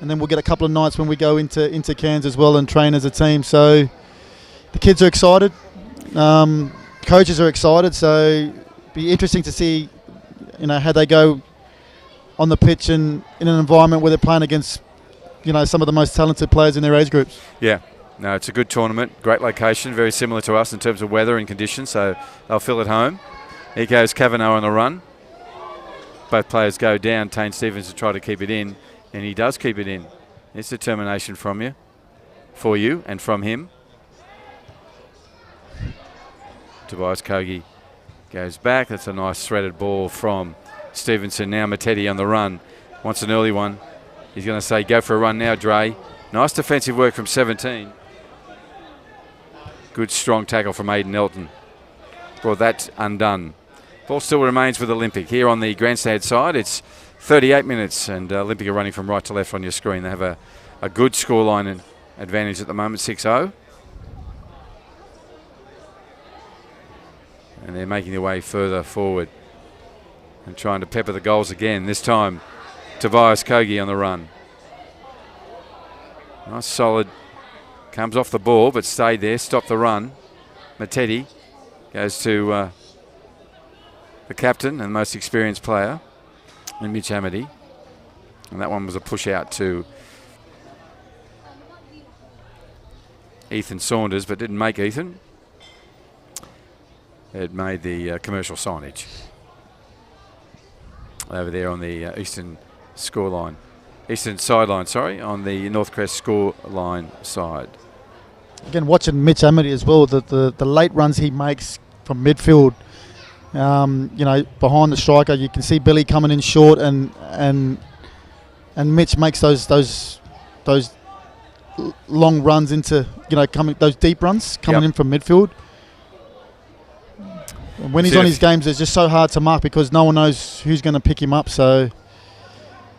and then we'll get a couple of nights when we go into Cairns as well and train as a team. So the kids are excited. Coaches are excited, so it'll be interesting to see, how they go on the pitch and in an environment where they're playing against, some of the most talented players in their age groups. Yeah, no, it's a good tournament, great location, very similar to us in terms of weather and conditions, so they'll feel at home. Here goes Kavanagh on the run. Both players go down. Tane Stevens to try to keep it in, and he does keep it in. It's determination for you, and from him. Tobias Kogi goes back. That's a nice threaded ball from Stevenson. Now Matetti on the run. Wants an early one. He's going to say, go for a run now, Dre. Nice defensive work from 17. Good strong tackle from Aidan Elton. Brought that undone. Ball still remains with Olympic. Here on the grandstand side, it's 38 minutes, and Olympic are running from right to left on your screen. They have a good scoreline and advantage at the moment, 6-0. And they're making their way further forward and trying to pepper the goals again. This time, Tobias Kogi on the run. Nice solid. Comes off the ball, but stayed there. Stopped the run. Matetti goes to the captain and most experienced player, and Mitch Amity. And that one was a push out to Ethan Saunders, but didn't make Ethan. It made the commercial signage over there on the eastern sideline, on the Northcrest scoreline side. Again, watching Mitch Amity as well, the late runs he makes from midfield, behind the striker, you can see Billy coming in short, and Mitch makes those long runs into, those deep runs coming in from midfield. When he's on his games, it's just so hard to mark because no one knows who's going to pick him up. So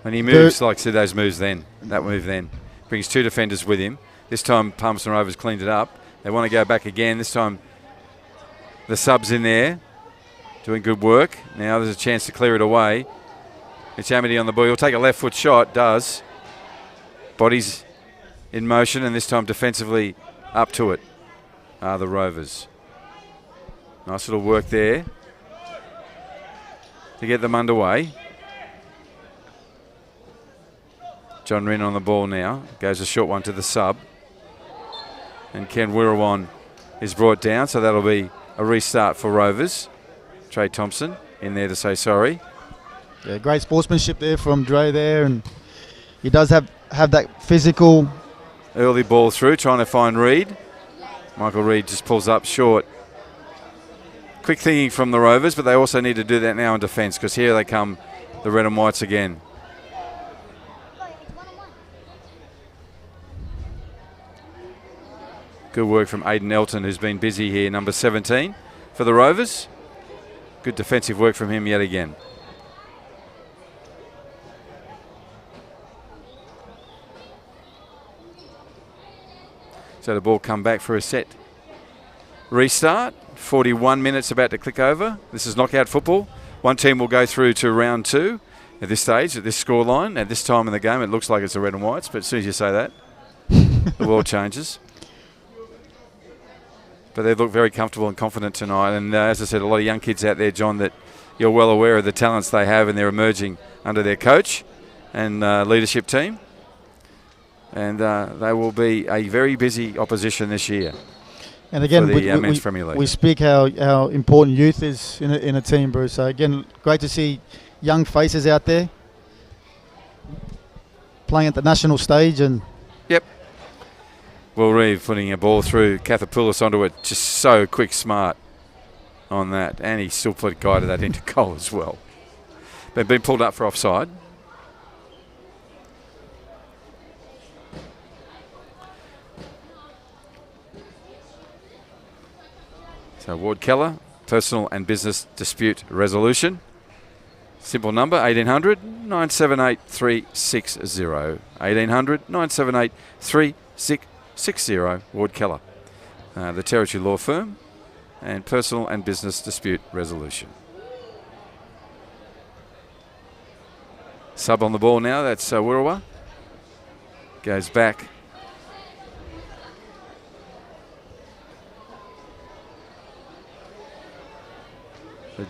when he moves, that move then brings 2 defenders with him. This time, Palmerston Rovers cleaned it up. They want to go back again. This time, the subs in there doing good work. Now there's a chance to clear it away. It's Amity on the ball. He'll take a left foot shot. Does. Bodies in motion, and this time defensively up to it are the Rovers. Nice little work there to get them underway. John Wren on the ball now. Goes a short one to the sub. And Ken Wirrawan is brought down, so that'll be a restart for Rovers. Trey Thompson in there to say sorry. Yeah, great sportsmanship there from Dre there, and he does have that physical. Early ball through, trying to find Reid. Michael Reid just pulls up short. Quick thinking from the Rovers, but they also need to do that now in defence because here they come, the red and whites again. Good work from Aidan Elton, who's been busy here, number 17 for the Rovers. Good defensive work from him yet again. So the ball come back for a set restart. 41 minutes about to click over. This is knockout football. One team will go through to round 2 at this stage, at this scoreline. At this time in the game, it looks like it's the red and whites, but as soon as you say that, the world changes. But they look very comfortable and confident tonight. And as I said, a lot of young kids out there, John, that you're well aware of the talents they have, and they're emerging under their coach and leadership team. And they will be a very busy opposition this year. And again, for the Men's Premier League. We speak how important youth is in a team, Bruce. So again, great to see young faces out there playing at the national stage. And yep. Will Reeve putting a ball through, Kathapoulis onto it, just so quick, smart on that. And he still guided that into goal as well. But been pulled up for offside. So Ward Keller, personal and business dispute resolution. Simple number, 1800 978 360. 1800 978 3660. Ward Keller, the Territory Law Firm, and personal and business dispute resolution. Sub on the ball now, that's Wirrawa. Goes back.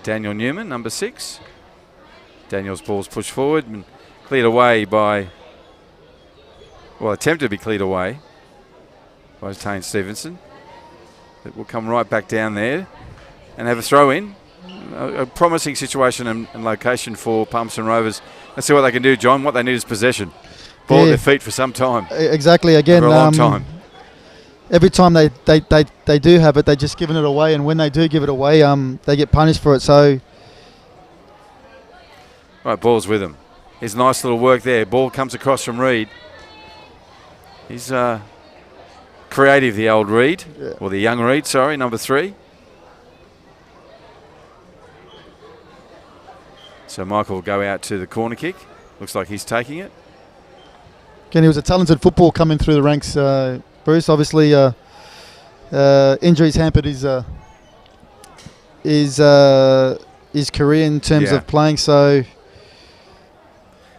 Daniel Newman, number 6. Daniel's ball's pushed forward and cleared away by, well, attempted to be cleared away by Tane Stevenson. It will come right back down there and have a throw in. A promising situation and location for Palmerston Rovers. Let's see what they can do, John. What they need is possession. Ball at their feet for some time. Exactly. Again, for a long time. Every time they do have it, they're just giving it away, and when they do give it away, they get punished for it. So, right, ball's with him. Here's nice little work there. Ball comes across from Reed. He's creative, the old Reed, or the young Reed. Sorry, number 3. So Michael will go out to the corner kick. Looks like he's taking it. Again, he was a talented football coming through the ranks. Bruce, obviously, injuries hampered his career in terms of playing. So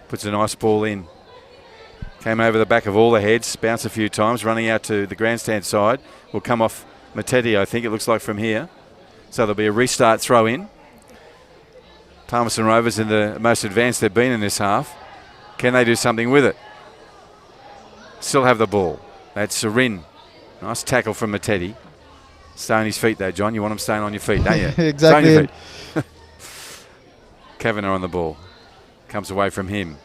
puts a nice ball in. Came over the back of all the heads, bounced a few times, running out to the grandstand side. Will come off Matetti, I think it looks like, from here. So there'll be a restart throw in. Palmerston Rovers in the most advanced they've been in this half. Can they do something with it? Still have the ball. That's Serin. Nice tackle from Matetti. Stay on his feet though, John. You want him staying on your feet, don't you? Exactly. Stay on your feet. Kavanagh on the ball. Comes away from him.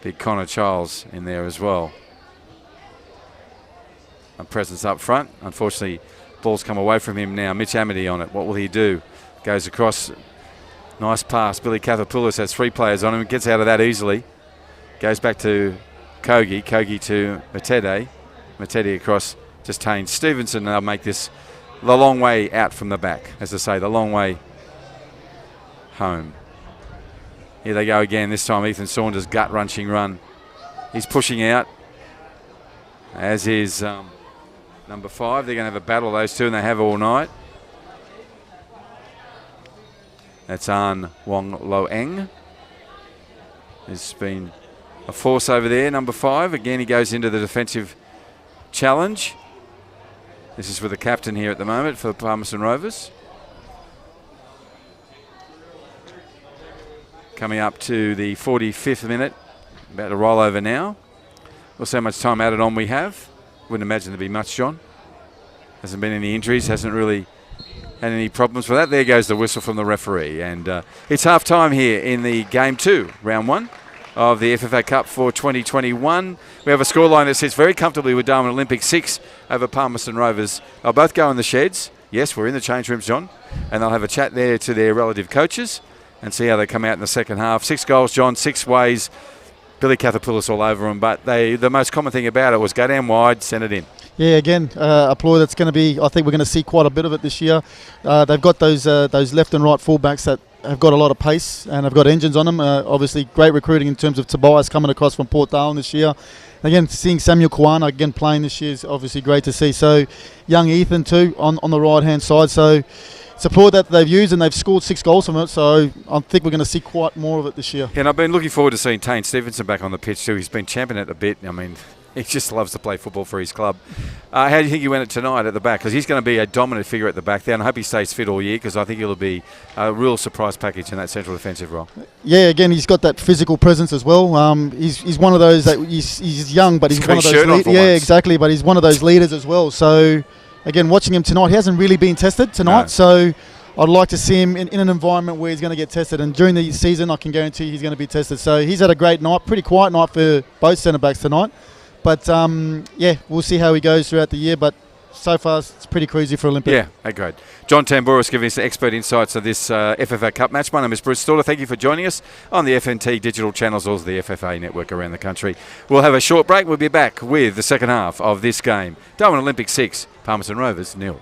Big Connor Charles in there as well. A presence up front. Unfortunately, ball's come away from him now. Mitch Amity on it. What will he do? Goes across. Nice pass. Billy Kathapoulis has 3 players on him. Gets out of that easily. Goes back to Kogi. Kogi to Matete. Matete across just Tane Stevenson. They'll make this the long way out from the back. As I say, the long way home. Here they go again. This time Ethan Saunders' gut-wrenching run. He's pushing out. As is number 5. They're going to have a battle, those two, and they have all night. That's An Wong Loeng. There's been a force over there, number 5. Again, he goes into the defensive challenge. This is with the captain here at the moment for Palmerston Rovers. Coming up to the 45th minute. About to roll over now. We'll see how much time added on we have. Wouldn't imagine there'd be much, John. Hasn't been any injuries, hasn't really had any problems for that. There goes the whistle from the referee. And it's half time here in the game 2, round 1 of the FFA Cup for 2021. We have a scoreline that sits very comfortably with Darwin Olympic 6 over Palmerston Rovers. They'll both go in the sheds. Yes, we're in the change rooms, John. And they'll have a chat there to their relative coaches and see how they come out in the second half. 6 goals, John, 6 ways. Billy Kathapoulis all over them. But the most common thing about it was go down wide, send it in. Yeah, again, a ploy that's going to be, I think we're going to see quite a bit of it this year. They've got those left and right fullbacks that have got a lot of pace and have got engines on them. Obviously, great recruiting in terms of Tobias coming across from Port Darwin this year. Again, seeing Samuel Kwana again playing this year is obviously great to see. So, young Ethan too on the right-hand side. So, support that they've used, and they've scored 6 goals from it. So I think we're going to see quite more of it this year. And I've been looking forward to seeing Tane Stevenson back on the pitch too. He's been champing at the bit. I mean, he just loves to play football for his club. How do you think he went tonight at the back? Because he's going to be a dominant figure at the back there, and I hope he stays fit all year, because I think he'll be a real surprise package in that central defensive role. Yeah, again, he's got that physical presence as well. He's one of those that he's young, but he's one of those. Yeah, exactly. But he's one of those leaders as well. So, again, watching him tonight, he hasn't really been tested tonight. No. So, I'd like to see him in an environment where he's going to get tested. And during the season, I can guarantee he's going to be tested. So, he's had a great night, pretty quiet night for both centre backs tonight. But, yeah, we'll see how he goes throughout the year. But so far, it's pretty crazy for Olympic. Yeah, great. John Tambouris giving us expert insights of this FFA Cup match. My name is Bruce Stauder. Thank you for joining us on the FNT digital channels, or the FFA network around the country. We'll have a short break. We'll be back with the second half of this game. Darwin Olympic 6, Palmerston Rovers 0.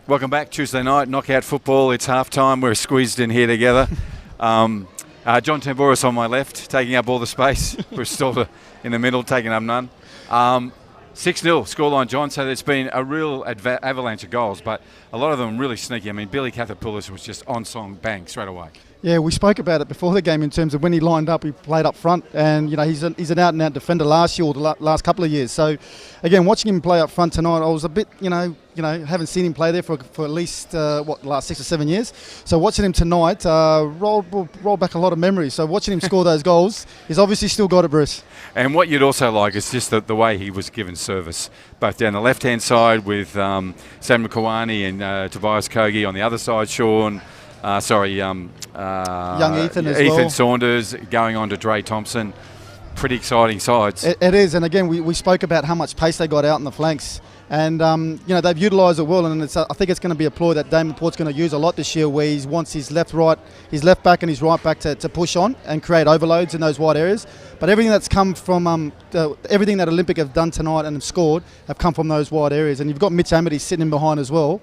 Welcome back, Tuesday night, knockout football. It's half-time. We're squeezed in here together. John Tamboura's on my left, taking up all the space. We're still in the middle, taking up none. 6-0 scoreline, John, so there's been a real avalanche of goals, but a lot of them really sneaky. I mean, Billy Cathapoulis was just on song, bang, straight away. Yeah, we spoke about it before the game in terms of when he lined up, he played up front, and he's an out-and-out defender last year or the last couple of years. So, again, watching him play up front tonight, I was a bit, haven't seen him play there for at least the last 6 or 7 years. So watching him tonight rolled back a lot of memories. So watching him score those goals, he's obviously still got it, Bruce. And what you'd also like is just the way he was given service, both down the left-hand side with Sam Mkwani and Tobias Kogi, on the other side, Sean. Young Ethan as well. Ethan Saunders going on to Dre Thompson. Pretty exciting sides. It is, and again, we spoke about how much pace they got out in the flanks. And, they've utilised it well, and I think it's going to be a ploy that Damon Port's going to use a lot this year, where he wants his left back and his right back to push on and create overloads in those wide areas. But everything that's come from, everything that Olympic have done tonight and have scored have come from those wide areas. And you've got Mitch Amity sitting in behind as well.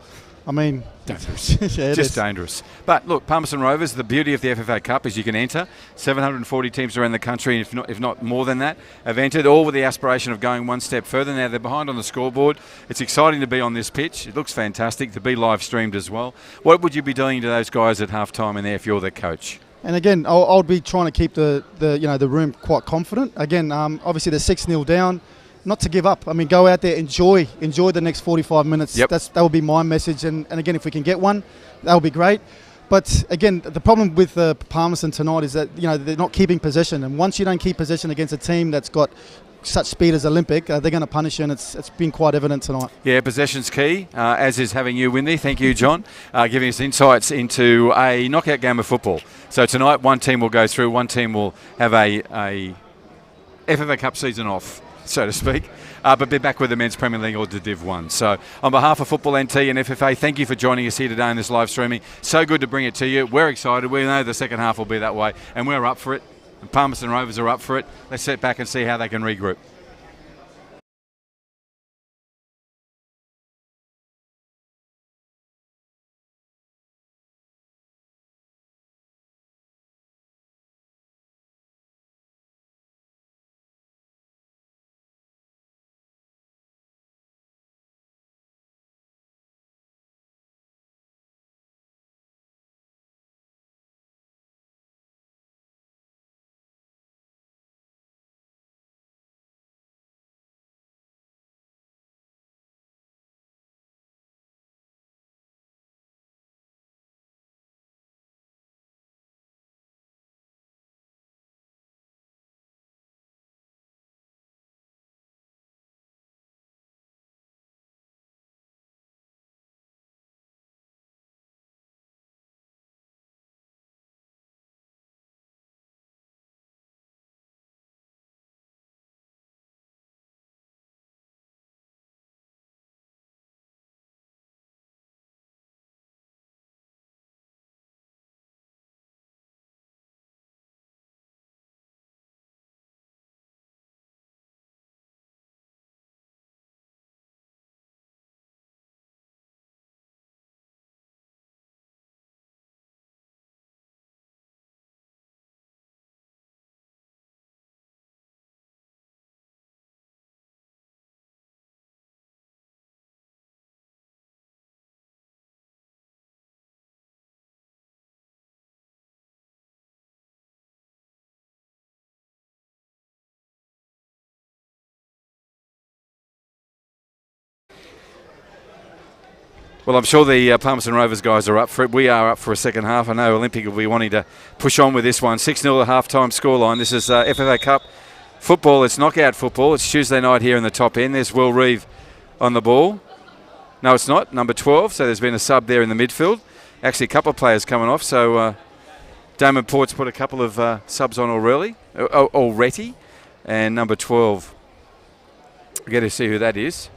I mean, dangerous. Yeah, just dangerous. But look, Palmerston Rovers, the beauty of the FFA Cup is you can enter. 740 teams around the country, if not more than that, have entered, all with the aspiration of going one step further. Now they're behind on the scoreboard. It's exciting to be on this pitch. It looks fantastic to be live streamed as well. What would you be doing to those guys at halftime in there if you're their coach? And again, I'll be trying to keep the room quite confident. Again, obviously they're 6-0 down. Not to give up. I mean, go out there, enjoy the next 45 minutes. Yep. That would be my message. And again, if we can get one, that would be great. But again, the problem with Palmerston tonight is that they're not keeping possession. And once you don't keep possession against a team that's got such speed as Olympic, they're going to punish you, and it's been quite evident tonight. Yeah, possession's key, as is having you, Windy. Thank you, John, giving us insights into a knockout game of football. So tonight, one team will go through, one team will have a FFA Cup season off, so to speak, but be back with the Men's Premier League or the Div 1. So on behalf of Football NT and FFA, thank you for joining us here today in this live streaming. So good to bring it to you. We're excited. We know the second half will be that way, and we're up for it. And Palmerston Rovers are up for it. Let's sit back and see how they can regroup. Well, I'm sure the Palmerston Rovers guys are up for it. We are up for a second half. I know Olympic will be wanting to push on with this one. 6-0 at half-time scoreline. This is FFA Cup football. It's knockout football. It's Tuesday night here in the top end. There's Will Reeve on the ball. No, it's not. Number 12. So there's been a sub there in the midfield. Actually, a couple of players coming off. So Damon Port's put a couple of subs on already. And number 12. We get to see who that is.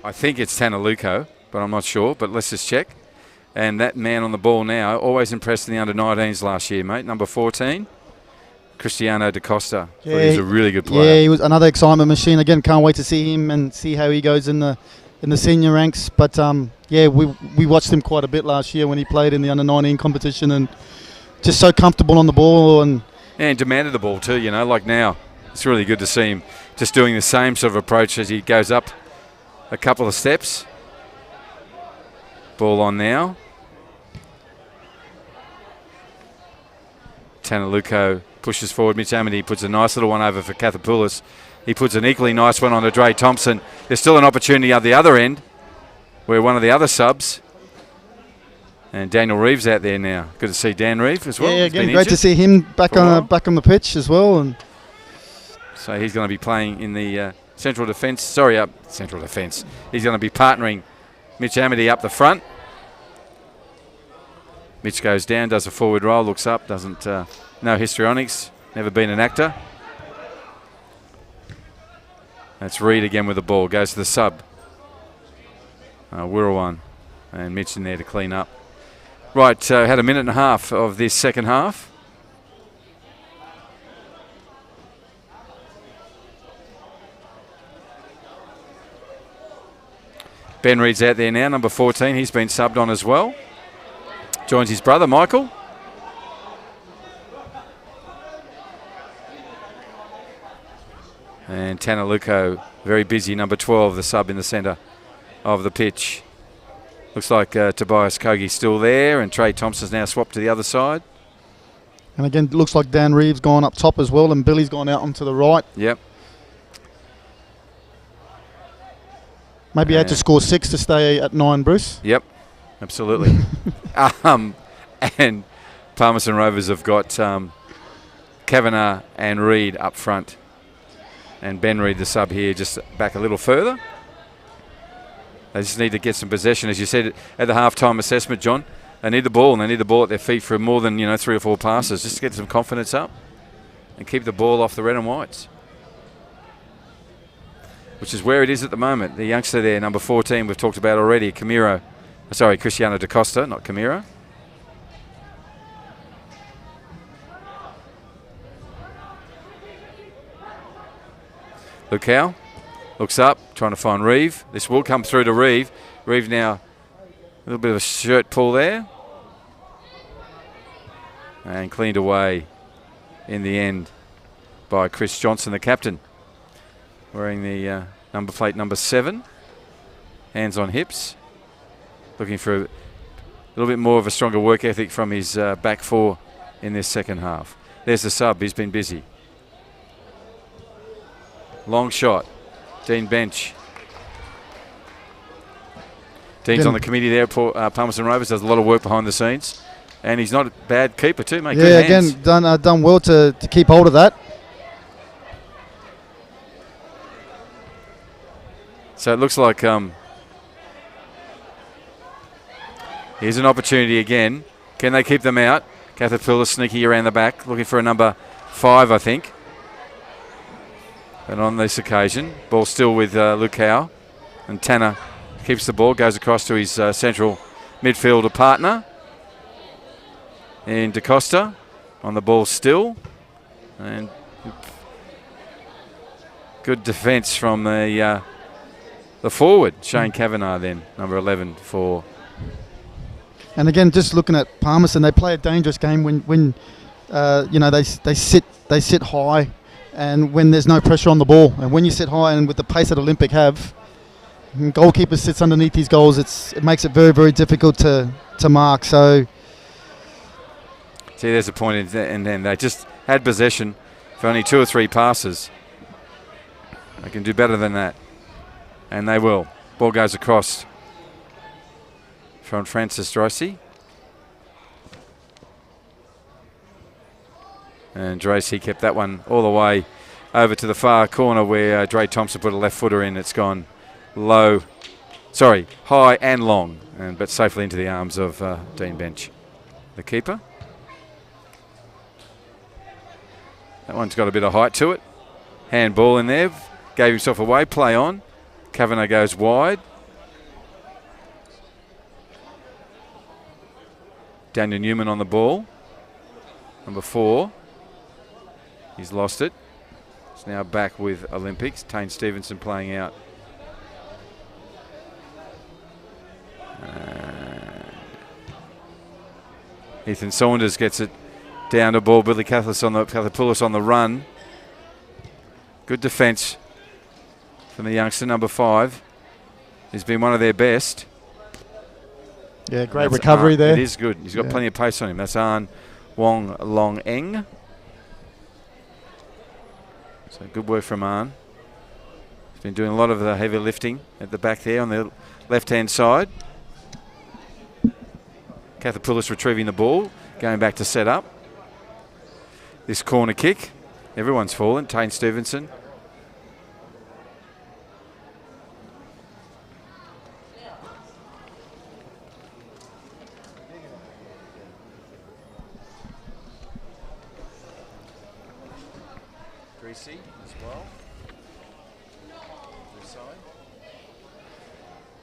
I think it's Tanaluko, but I'm not sure. But let's just check. And that man on the ball now, always impressed in the under-19s last year, mate. Number 14, Cristiano Da Costa. Yeah, he's a really good player. Yeah, he was another excitement machine. Again, can't wait to see him and see how he goes in the in the senior ranks. But yeah, we watched him quite a bit last year when he played in the under-19 competition, and just so comfortable on the ball and demanded the ball too. You know, like now, it's really good to see him just doing the same sort of approach as he goes up a couple of steps. Ball on now. Tanaluko pushes forward. Mitch Amity puts a nice little one over for Kathapoulis. He puts an equally nice one on to Dre Thompson. There's still an opportunity at the other end where one of the other subs, and Daniel Reeves out there now. Good to see Dan Reeves as well. Yeah, again, great to see him back on the pitch as well. And so he's going to be playing in the central defence. Central defence. He's going to be partnering Mitch Amity up the front. Mitch goes down, does a forward roll, looks up, doesn't no histrionics, never been an actor. That's Reed again with the ball, goes to the sub. Wirrawan and Mitch in there to clean up. Right, had a minute and a half of this second half. Ben Reed's out there now, number 14. He's been subbed on as well. Joins his brother, Michael. And Tanaluko, very busy, number 12, the sub in the centre of the pitch. Looks like Tobias Kogi's still there, and Trey Thompson's now swapped to the other side. And again, it looks like Dan Reeves gone up top as well, and Billy's gone out onto the right. Yep. Maybe he had to score 6 to stay at 9, Bruce. Yep, absolutely. And Palmerston Rovers have got Kavanagh and Reed up front. And Ben Reed, the sub here, just back a little further. They just need to get some possession. As you said at the halftime assessment, John, they need the ball, and they need the ball at their feet for more than 3 or 4 passes, just to get some confidence up and keep the ball off the red and whites, which is where it is at the moment. The youngster there, number 14, we've talked about already, Cristiano Da Costa, not Camiro. Lukau looks up, trying to find Reeve. This will come through to Reeve. Reeve now, a little bit of a shirt pull there. And cleaned away in the end by Chris Johnson, the captain, wearing the number plate number 7. Hands on hips. Looking for a little bit more of a stronger work ethic from his back four in this second half. There's the sub, he's been busy. Long shot. Dean Bench. Dean's on the committee there for Palmerston Rovers, does a lot of work behind the scenes. And he's not a bad keeper too, mate. Yeah, good hands. again, done well to keep hold of that. So it looks like here's an opportunity again. Can they keep them out? Caterpillar sneaky around the back, looking for a number 5, I think. And on this occasion, ball still with Lukau. And Tanner keeps the ball, goes across to his central midfielder partner. And Da Costa on the ball still. And good defence from the forward, Shane Kavanagh then, number 11 for... And again, just looking at Palmerston, they play a dangerous game when they sit high, and when there's no pressure on the ball. And when you sit high, and with the pace that Olympic have, and goalkeeper sits underneath these goals, it makes it very, very difficult to mark. So, see, there's a point, and then they just had possession for only 2 or 3 passes. They can do better than that, and they will. Ball goes across from Francis Drosy. And Drosy kept that one all the way over to the far corner where Dre Thompson put a left footer in. It's gone high and long, but safely into the arms of Dean Bench, the keeper. That one's got a bit of height to it. Handball in there, gave himself away, play on. Kavanagh goes wide. Daniel Newman on the ball. Number 4. He's lost it. It's now back with Olympics. Tane Stevenson playing out Ethan Saunders gets it down to ball. Billy Kathapoulos on the run. Good defence from the youngster, number 5. He's been one of their best. Yeah, great recovery there. It is good. He's got plenty of pace on him. That's Arn Wong Long Eng. So good work from Arn. He's been doing a lot of the heavy lifting at the back there on the left-hand side. Kathapoulos retrieving the ball, going back to set up. This corner kick. Everyone's fallen. Tane Stevenson. Greasy as well. This side.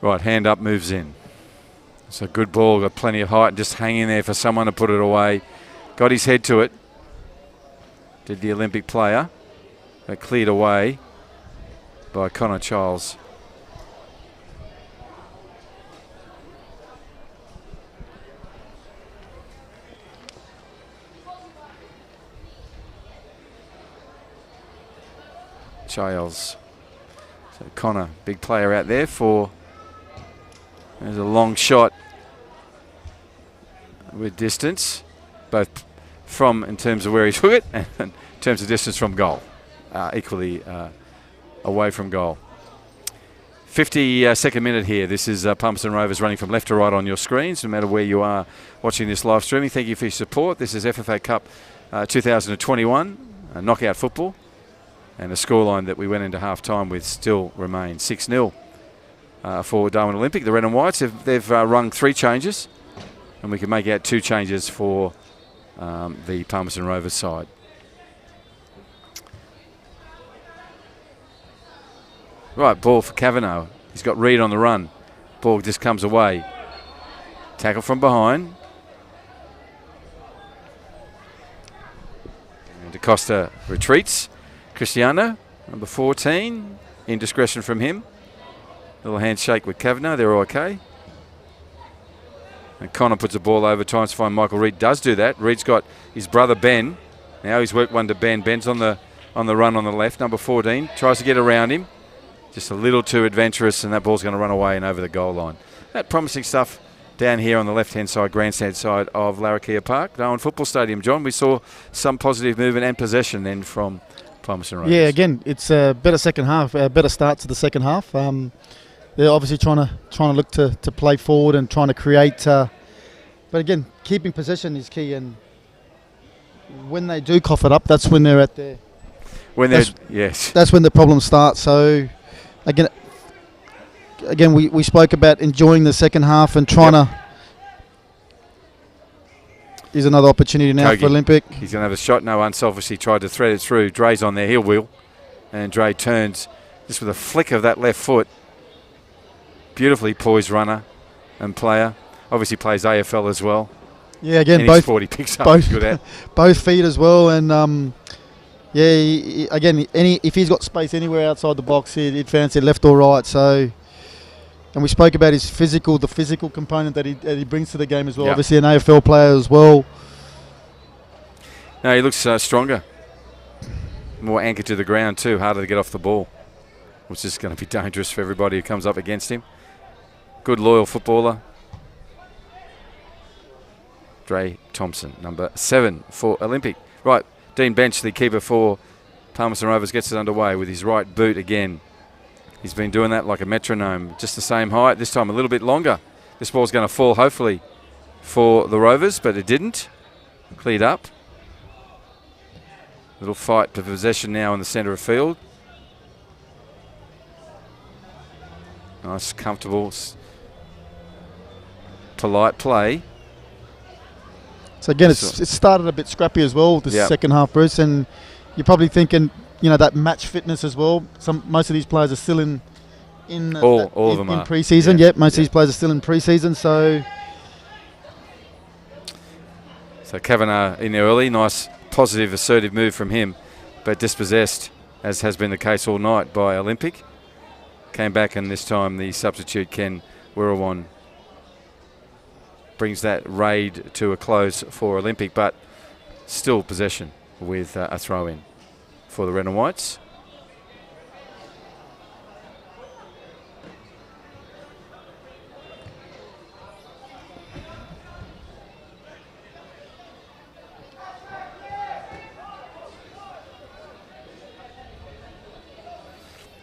Right, hand up, moves in. It's a good ball, got plenty of height, just hanging there for someone to put it away. Got his head to it. Did the Olympic player. But cleared away by Connor Charles. Giles. So Connor, big player out there for. There's a long shot with distance, both from in terms of where he took it and in terms of distance from goal. Equally away from goal. 52nd minute here. This is Palmerston Rovers running from left to right on your screens, no matter where you are watching this live streaming. Thank you for your support. This is FFA Cup 2021, knockout football. And the scoreline that we went into half-time with still remains 6-0 for Darwin Olympic. The Red and Whites, they've rung 3 changes, and we can make out 2 changes for the Palmerston Rovers side. Right, ball for Kavanagh. He's got Reid on the run. Ball just comes away. Tackle from behind. And DaCosta retreats. Cristiano, number 14, indiscretion from him. Little handshake with Kavanagh, they're all okay. And Connor puts the ball over, tries to find Michael Reid, does do that. Reid's got his brother Ben. Now he's worked one to Ben. Ben's on the run on the left, number 14, tries to get around him. Just a little too adventurous, and that ball's going to run away and over the goal line. That promising stuff down here on the left-hand side, grandstand side of Larrakia Park, Darwin Football Stadium. John, we saw some positive movement and possession then from Palmerston Rovers. Yeah, again, it's a better second half, a better start to the second half. They're obviously trying to look to play forward and trying to create. But again, keeping possession is key. And when they do cough it up, that's when they're at their. That's when the problems start. So again, we spoke about enjoying the second half and trying to. Here's another opportunity now for Olympic. He's going to have a shot. No, unselfishly tried to thread it through. Dre's on their heel wheel. And Dre turns just with a flick of that left foot. Beautifully poised runner and player. Obviously plays AFL as well. Yeah, again, any both sport he picks up, both, he's good at. Both feet as well. And again, if he's got space anywhere outside the box, he'd fancy left or right. So. And we spoke about the physical component that he brings to the game as well. Yep. Obviously an AFL player as well. No, he looks stronger. More anchored to the ground too, harder to get off the ball, which is going to be dangerous for everybody who comes up against him. Good loyal footballer. Dre Thompson, number 7 for Olympic. Right, Dean Bench, the keeper for Palmerston Rovers, gets it underway with his right boot again. He's been doing that like a metronome, just the same height, this time a little bit longer. This ball's going to fall, hopefully, for the Rovers, but it didn't. Cleared up. Little fight for possession now in the centre of field. Nice, comfortable, polite play. So again, it started a bit scrappy as well, this second half, Bruce, and you're probably thinking, that match fitness as well. Most of these players are still in all of them are pre-season. Yeah. Most of these players are still in pre-season. So Kavanagh in there early, nice, positive, assertive move from him, but dispossessed, as has been the case all night by Olympic. Came back, and this time the substitute Ken Wirrawon brings that raid to a close for Olympic, but still possession with a throw-in for the Red and Whites.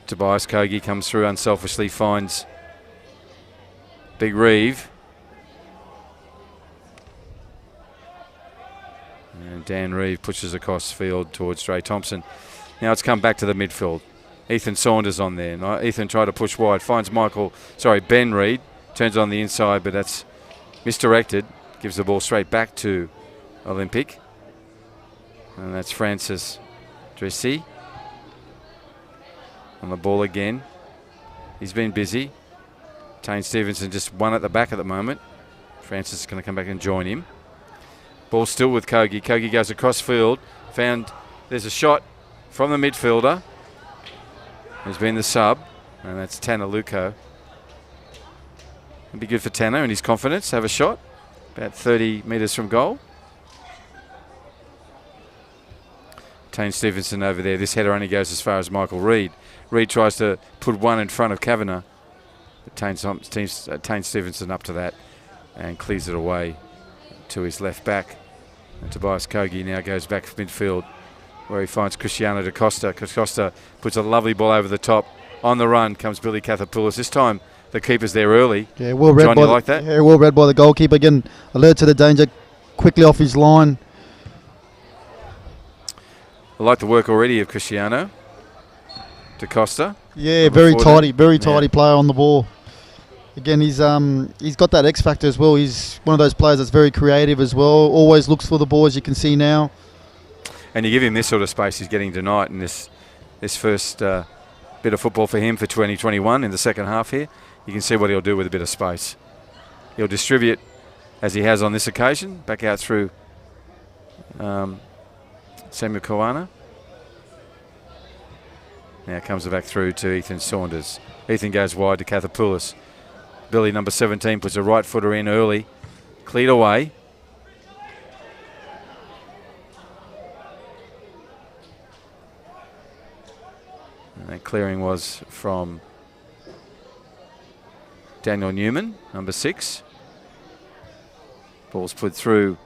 Tobias Kogi comes through unselfishly, finds Big Reeve. And Dan Reeve pushes across field towards Dre Thompson. Now it's come back to the midfield. Ethan Saunders on there. Now Ethan tried to push wide, finds Ben Reed, turns on the inside, but that's misdirected. Gives the ball straight back to Olympic. And that's Francis Dressy on the ball again. He's been busy. Tane Stevenson just one at the back at the moment. Francis is going to come back and join him. Ball still with Kogi. Kogi goes across field. There's a shot from the midfielder who's been the sub, and that's Tanner Luco. It'd be good for Tanner and his confidence to have a shot about 30 metres from goal. Tane Stevenson over there. This header only goes as far as Michael Reid. Reid tries to put one in front of Kavanagh. But Tane Stevenson up to that and clears it away to his left back. And Tobias Kogi now goes back midfield where he finds Cristiano da Costa. Costa puts a lovely ball over the top. On the run comes Billy Cathapoulos. This time the keeper's there early. Yeah, well read. John, you like that? Yeah, well read by the goalkeeper. Again, alert to the danger, quickly off his line. I like the work already of Cristiano da Costa. Yeah, very tidy player on the ball. Again, he's got that X factor as well. He's one of those players that's very creative as well. Always looks for the ball, as you can see now. And you give him this sort of space he's getting tonight in this first bit of football for him for 2021 in the second half here. You can see what he'll do with a bit of space. He'll distribute as he has on this occasion, back out through Samuel Kawana. Now comes it back through to Ethan Saunders. Ethan goes wide to Cathapoulos. Billy, number 17, puts a right footer in early. Cleared away. And that clearing was from Daniel Newman, number 6. Ball's put through,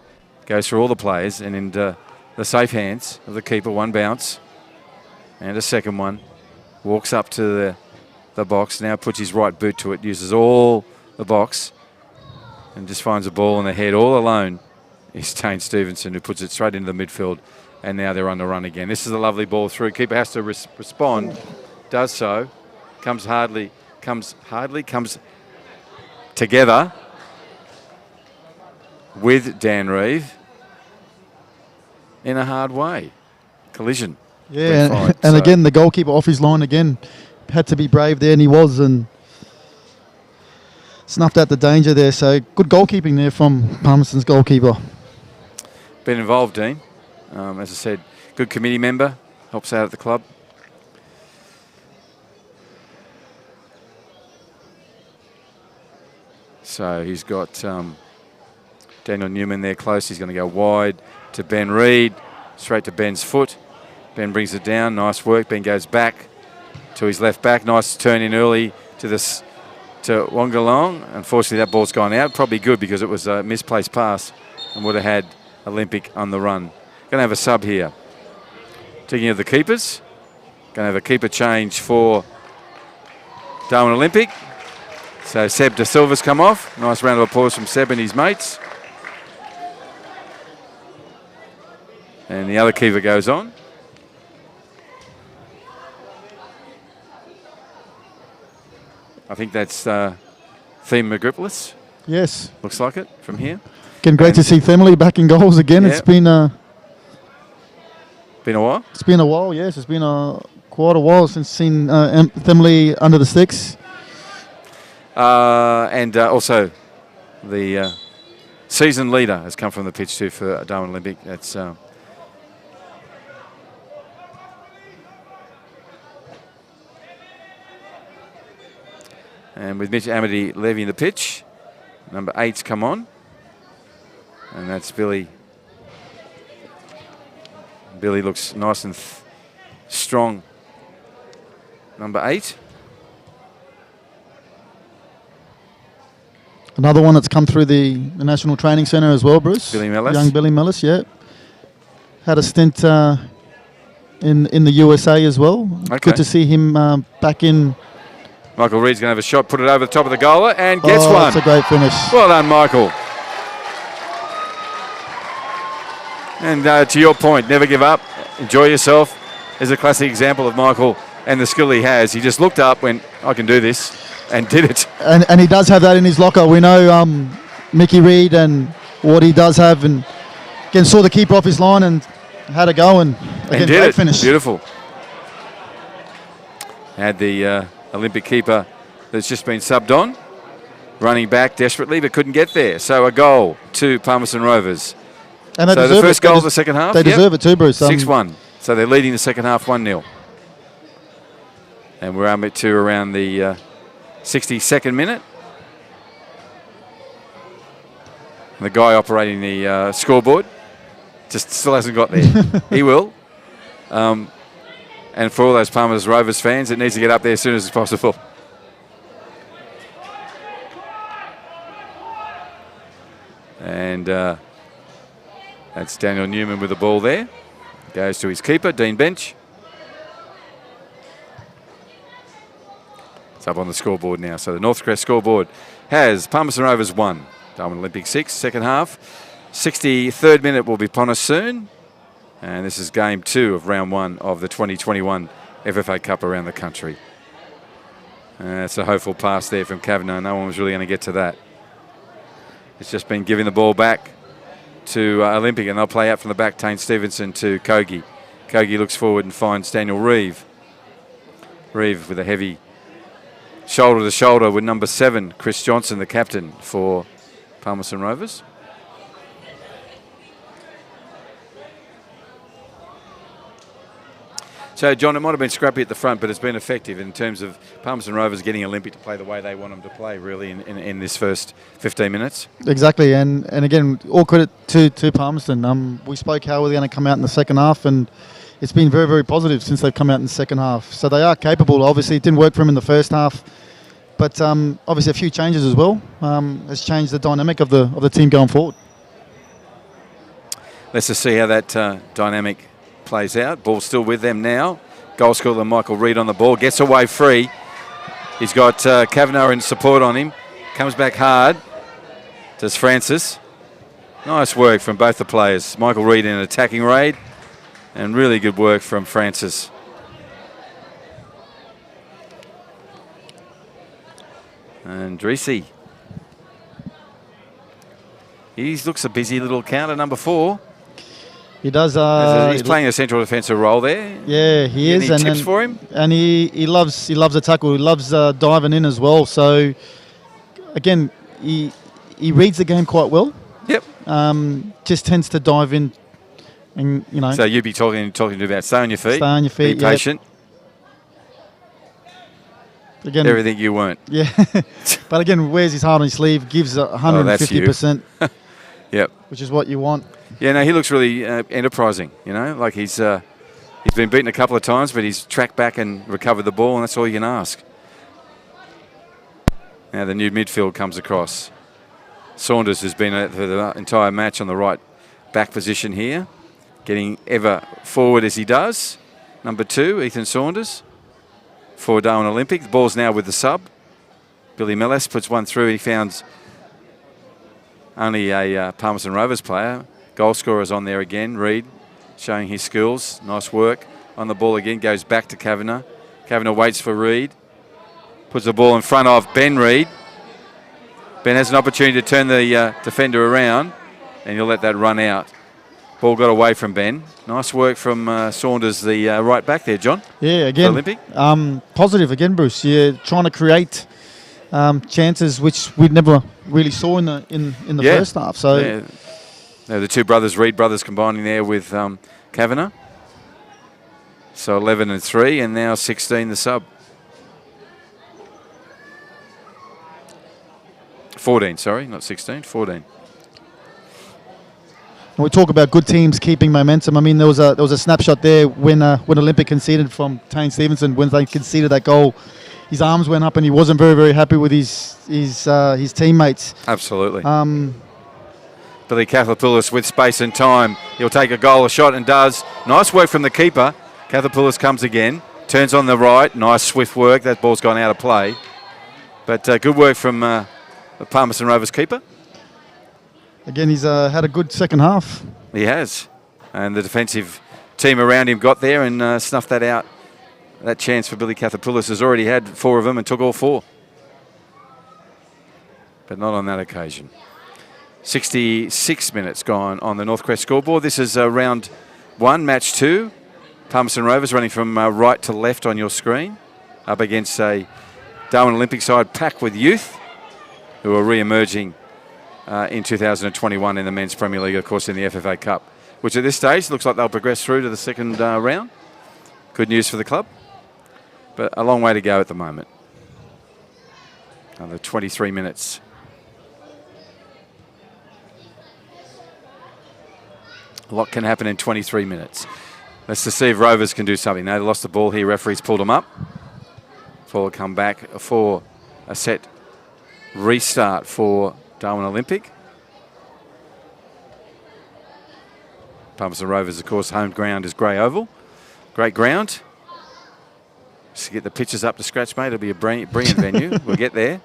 goes through all the players and into the safe hands of the keeper. One bounce and a second one. Walks up to the box, now puts his right boot to it, uses all the box and just finds the ball in the head all alone. It's Tane Stevenson who puts it straight into the midfield, and now they're on the run again. This is a lovely ball through. Keeper has to respond, does so, comes together with Dan Reeve in a hard way. Collision. Yeah, and again, the goalkeeper off his line again. Had to be brave there, and he was, and snuffed out the danger there. So good goalkeeping there from Palmerston's goalkeeper. Been involved, Dean. As I said, good committee member, helps out at the club. So he's got Daniel Newman there close. He's going to go wide to Ben Reid, straight to Ben's foot. Ben brings it down. Nice work. Ben goes back to his left back. Nice turn in early to Wongalong. Unfortunately, that ball's gone out. Probably good because it was a misplaced pass and would have had Olympic on the run. Going to have a sub here. Taking of the keepers. Going to have a keeper change for Darwin Olympic. So Seb De Silva's come off. Nice round of applause from Seb and his mates. And the other keeper goes on. I think that's Theme Magripolis. Yes. Looks like it from here. Again, great to see Themley back in goals again. Yeah. It's been a while? It's been a while, yes. It's been quite a while since seen Themley under the sticks. And also the season leader has come from the pitch too for Darwin Olympic. That's and with Mitch Amity leaving the pitch, number 8's come on. And that's Billy. Billy looks nice and strong. Number 8. Another one that's come through the National Training Centre as well, Bruce. Billy Mellis. Young Billy Mellis, yeah. Had a stint in the USA as well. Okay. Good to see him back in. Michael Reed's going to have a shot, put it over the top of the goaler, and gets one. That's a great finish. Well done, Michael. And to your point, never give up, enjoy yourself. Is a classic example of Michael and the skill he has. He just looked up, went, I can do this, and did it. And he does have that in his locker. We know Mickey Reed and what he does have, and again saw the keeper off his line and had a go, and again, did great it. finish. Beautiful. Had the Olympic keeper that's just been subbed on, running back desperately, but couldn't get there. So a goal to Palmerston Rovers. And so the first goal of the second half? They deserve it too, Bruce. 6-1. So they're leading the second half 1-0. And we're up to around the 62nd minute. The guy operating the scoreboard just still hasn't got there. He will. And for all those Palmerston Rovers fans, it needs to get up there as soon as possible. And that's Daniel Newman with the ball there. Goes to his keeper, Dean Bench. It's up on the scoreboard now. So the Northcrest scoreboard has Palmerston Rovers 1, Darwin Olympic 6, second half. 63rd minute will be upon us soon. And this is game 2 of round 1 of the 2021 FFA Cup around the country. It's a hopeful pass there from Kavanagh. No one was really going to get to that. It's just been giving the ball back to Olympic, and they'll play out from the back. Tane Stevenson to Kogi. Kogi looks forward and finds Daniel Reeve. Reeve with a heavy shoulder to shoulder with number 7, Chris Johnson, the captain for Palmerston Rovers. So, John, it might have been scrappy at the front, but it's been effective in terms of Palmerston Rovers getting Olympic to play the way they want them to play, really, in this first 15 minutes. Exactly, and again, all credit to Palmerston. We spoke how we're going to come out in the second half, and it's been very, very positive since they've come out in the second half. So they are capable. Obviously, it didn't work for them in the first half, but obviously a few changes as well has changed the dynamic of the team going forward. Let's just see how that dynamic plays out. Ball still with them now. Goal scorer Michael Reed on the ball. Gets away free. He's got Kavanagh in support on him. Comes back hard. Does Francis. Nice work from both the players. Michael Reed in an attacking raid. And really good work from Francis. And Dreesy. He looks a busy little counter, number 4. He does. He's playing a central defensive role there. Yeah, he is. Any tips for him? And he loves a tackle. He loves diving in as well. So again, he reads the game quite well. Yep. Just tends to dive in, and you know. So you'd be talking to about stay on your feet. Stay on your feet. Be patient. Again, everything you weren't. Yeah. But again, wears his heart on his sleeve, gives 150%. Yep. Which is what you want. Yeah, no, he looks really enterprising, you know, like he's been beaten a couple of times, but he's tracked back and recovered the ball, and that's all you can ask. Now the new midfield comes across. Saunders has been for the entire match on the right back position here, getting ever forward as he does. Number 2, Ethan Saunders, for Darwin Olympic. The ball's now with the sub. Billy Mellis puts one through. He found only a Palmerston Rovers player. Goal scorer's on there again. Reed showing his skills. Nice work on the ball again. Goes back to Kavanagh. Kavanagh waits for Reed. Puts the ball in front of Ben Reed. Ben has an opportunity to turn the defender around, and he'll let that run out. Ball got away from Ben. Nice work from Saunders, the right back there, John. Yeah, again, Olympic. Positive again, Bruce. You're trying to create chances which we never really saw in the first half. So. Yeah. The two brothers, Reed brothers, combining there with Kavanagh. So 11 and 3, and now 16 the sub. 14, sorry, not 16, 14. And we talk about good teams keeping momentum. I mean, there was a snapshot there when Olympic conceded from Tane Stevenson. When they conceded that goal, his arms went up and he wasn't very, very happy with his teammates. Absolutely. Billy Kathopoulos with space and time. He'll take a goal, a shot, and does. Nice work from the keeper. Kathopoulos comes again. Turns on the right. Nice swift work. That ball's gone out of play. But good work from the Palmerston Rovers keeper. Again, he's had a good second half. He has. And the defensive team around him got there and snuffed that out. That chance for Billy Kathopoulos has already had 4 of them and took all 4. But not on that occasion. 66 minutes gone on the Northcrest scoreboard. This is round 1, match 2. Palmerston Rovers running from right to left on your screen. Up against a Darwin Olympic side packed with youth who are re-emerging in 2021 in the Men's Premier League, of course, in the FFA Cup, which at this stage looks like they'll progress through to the second round. Good news for the club, but a long way to go at the moment. Another 23 minutes. A lot can happen in 23 minutes. Let's just see if Rovers can do something. They lost the ball here. Referees pulled them up. Forward come back for a set restart for Darwin Olympic. Palmerston Rovers, of course, home ground is Grey Oval. Great ground. Just to get the pitches up to scratch, mate. It'll be a brilliant venue. We'll get there.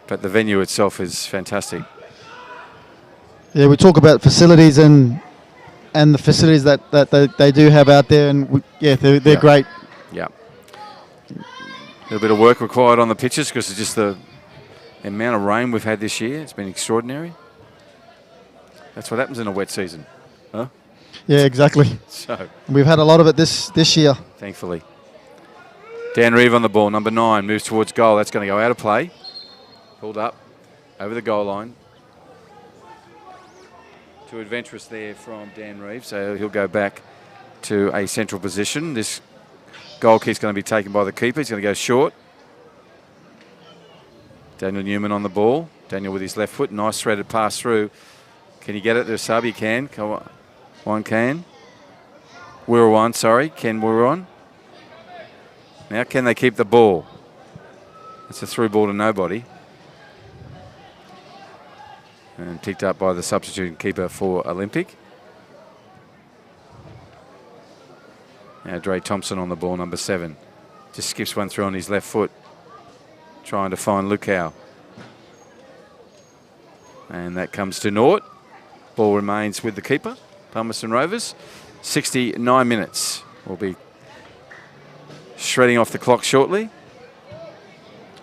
But the venue itself is fantastic. Yeah, we talk about facilities and the facilities that they do have out there, and they're great. Yeah. A little bit of work required on the pitches because it's just the amount of rain we've had this year. It's been extraordinary. That's what happens in a wet season, huh? Yeah, exactly. So we've had a lot of it this year. Thankfully. Dan Reeve on the ball, number 9, moves towards goal. That's going to go out of play. Pulled up over the goal line. Too adventurous there from Dan Reeve, so he'll go back to a central position. This goal kick's going to be taken by the keeper. He's going to go short. Daniel Newman on the ball. Daniel with his left foot. Nice threaded pass through. Can he get it to a sub? He can. One can. Wirrawon, sorry. Ken Wirrawon. Now can they keep the ball? It's a through ball to nobody. And picked up by the substitute keeper for Olympic. Now Dre Thompson on the ball, number 7. Just skips one through on his left foot. Trying to find Lukau. And that comes to naught. Ball remains with the keeper, Palmerston Rovers. 69 minutes. We'll be shredding off the clock shortly.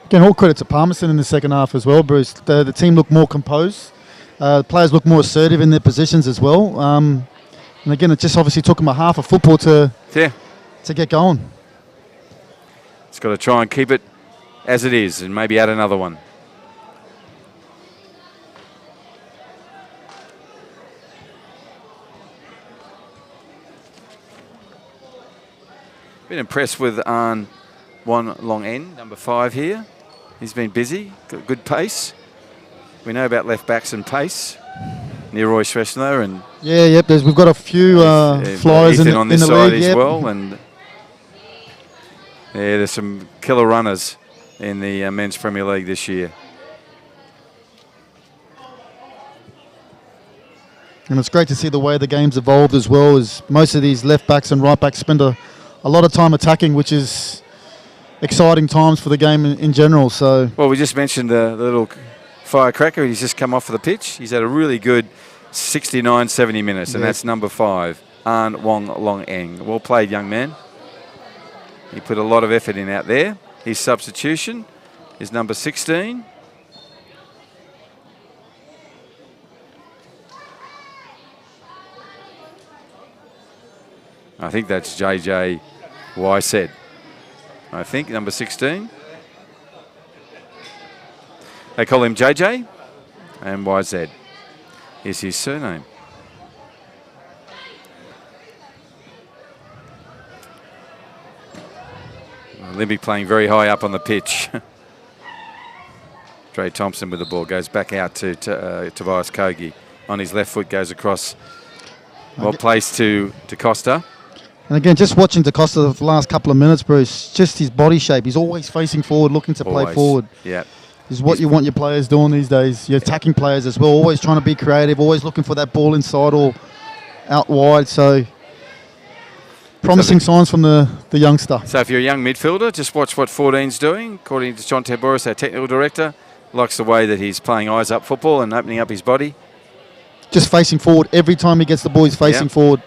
Again, all credit to Palmerston in the second half as well, Bruce. The team looked more composed. The players looked more assertive in their positions as well. And again, it just obviously took them a half of football to get going. It's got to try and keep it as it is and maybe add another one. Been impressed with Arn One Long End, number 5 here. He's been busy, got good pace. We know about left backs and pace. Near Roy Schwessler and we've got a few flyers Ethan in on this the side league, as well, and there's some killer runners in the Men's Premier League this year. And it's great to see the way the game's evolved as well, as most of these left backs and right backs spend a lot of time attacking, which is exciting times for the game in general. So, well, we just mentioned the little firecracker. He's just come off of the pitch. He's had a really good 69, 70 minutes, and that's number 5, Arn Wong Long Eng. Well played, young man. He put a lot of effort in out there. His substitution is number 16. I think that's JJ Wysed. I think, number 16. They call him JJ, and YZ is his surname. Olympic playing very high up on the pitch. Dre Thompson with the ball, goes back out to Tobias Kogi. on his left foot, goes across. Well placed to Costa. And again, just watching DaCosta the last couple of minutes, Bruce, just his body shape. He's always facing forward, looking to play forward. Yeah. Is what you want your players doing these days. Your attacking players as well, always trying to be creative, always looking for that ball inside or out wide. So promising signs from the youngster. So if you're a young midfielder, just watch what 14's doing. According to John Tamboris, our technical director, likes the way that he's playing eyes up football and opening up his body. Just facing forward. Every time he gets the ball, he's facing forward.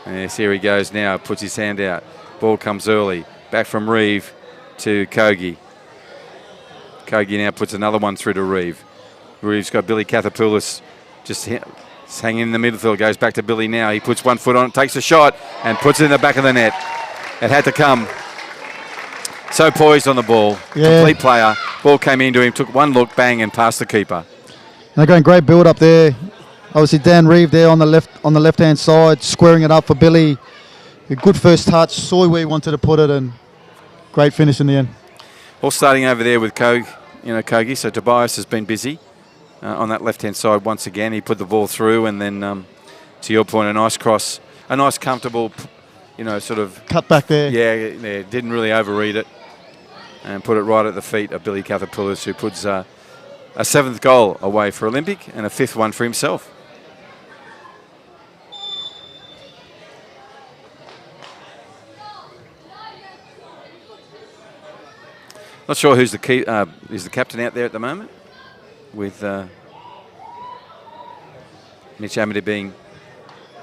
Yes, here he goes now, puts his hand out. Ball comes early. Back from Reeve to Kogi. Kogi now puts another one through to Reeve. Reeve's got Billy Kathapoulis just hanging in the midfield. Goes back to Billy now. He puts one foot on, takes a shot and puts it in the back of the net. It had to come. So poised on the ball. Yeah. Complete player. Ball came into him, took one look, bang, and passed the keeper. And again, great build up there. Obviously, Dan Reeve there on the left-hand side, squaring it up for Billy. A good first touch. Saw where he wanted to put it, and great finish in the end. All starting over there with Kogi. So Tobias has been busy on that left-hand side once again. He put the ball through, and then to your point, a nice cross, a nice comfortable, sort of cut back there. Yeah, didn't really overread it, and put it right at the feet of Billy Kathapoulis, who puts a 7th goal away for Olympic and a 5th one for himself. Not sure who's is the captain out there at the moment, with Mitch Amity being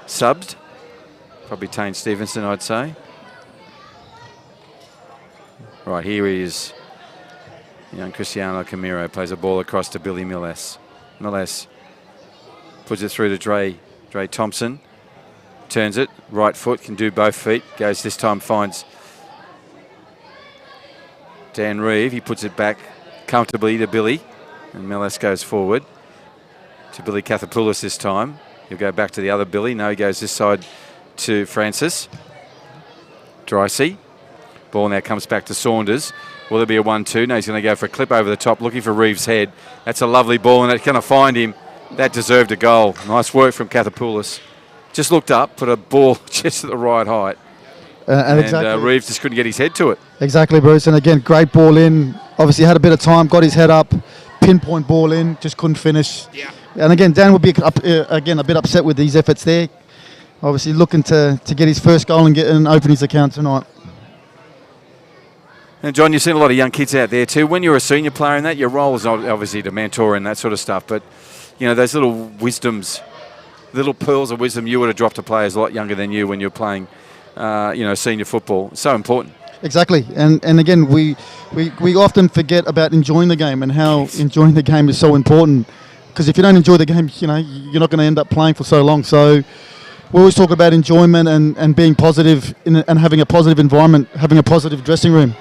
subbed. Probably Tane Stevenson, I'd say. Right, here he is. Young Cristiano Camiro plays a ball across to Billy Milles. Milles puts it through to Dre Thompson. Turns it, right foot, can do both feet. Goes this time, finds Dan Reeve. He puts it back comfortably to Billy. And Milles goes forward to Billy Kathapoulis this time. He'll go back to the other Billy. No, he goes this side to Francis. Dricey. Ball now comes back to Saunders. Will there be a 1-2? No, he's going to go for a clip over the top, looking for Reeves' head. That's a lovely ball, and it's going to find him. That deserved a goal. Nice work from Kathapoulis. Just looked up, put a ball just at the right height. And exactly. Reeves just couldn't get his head to it. Exactly, Bruce. And again, great ball in. Obviously had a bit of time, got his head up, pinpoint ball in, just couldn't finish. Yeah. And again, Dan will be a bit upset with these efforts there. Obviously looking to get his first goal and open his account tonight. And John, you've seen a lot of young kids out there too. When you're a senior player in that, your role is obviously to mentor and that sort of stuff. But, those little wisdoms, little pearls of wisdom you would have dropped to players a lot younger than you when you're playing, senior football. So important. Exactly. And again, we often forget about enjoying the game and how enjoying the game is so important. Because if you don't enjoy the game, you're not going to end up playing for so long. So we always talk about enjoyment and being positive and having a positive environment, having a positive dressing room.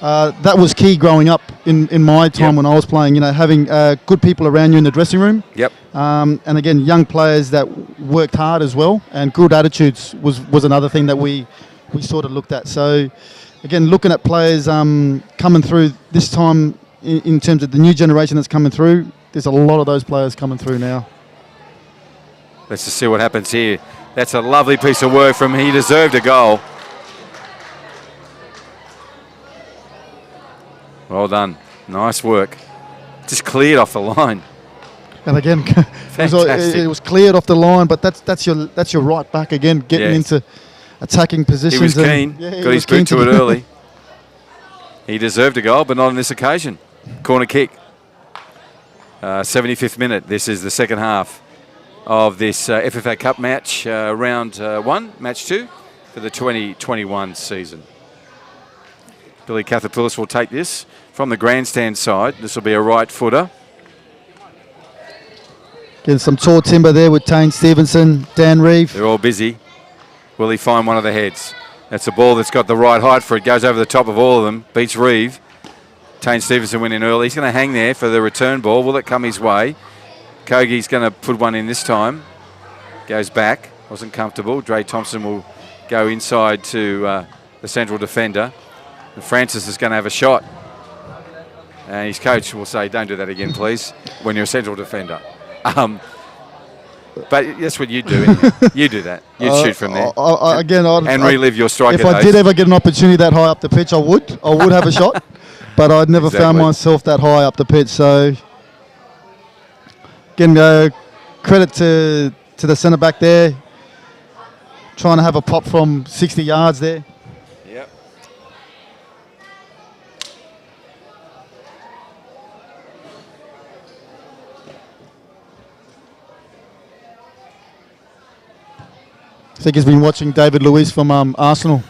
That was key growing up in my time when I was playing, having good people around you in the dressing room. Yep. And again, young players that worked hard as well, and good attitudes was another thing that we sort of looked at. So again, looking at players coming through this time in terms of the new generation that's coming through, there's a lot of those players coming through now. Let's just see what happens here. That's a lovely piece of work from him. He deserved a goal. Well done. Nice work. Just cleared off the line. And again, it was cleared off the line, but that's your right back again, getting into attacking positions. He was keen. Got his boot to it early. He deserved a goal, but not on this occasion. Corner kick. 75th minute. This is the second half of this FFA Cup match, round 1, match 2 for the 2021 season. Billy Kathapoulis will take this from the grandstand side. This will be a right footer. Getting some tall timber there with Tane Stevenson, Dan Reeve. They're all busy. Will he find one of the heads? That's a ball that's got the right height for it. Goes over the top of all of them. Beats Reeve. Tane Stevenson went in early. He's going to hang there for the return ball. Will it come his way? Kogi's going to put one in this time. Goes back. Wasn't comfortable. Dre Thompson will go inside to the central defender. And Francis is going to have a shot. And his coach will say, don't do that again, please, when you're a central defender. But that's what you do. You do that. You'd shoot from there. And relive your striker days. If I did ever get an opportunity that high up the pitch, I would have a shot. But I'd never found myself that high up the pitch. So, again, credit to the centre back there, trying to have a pop from 60 yards there. Yep. I think he's been watching David Luiz from Arsenal.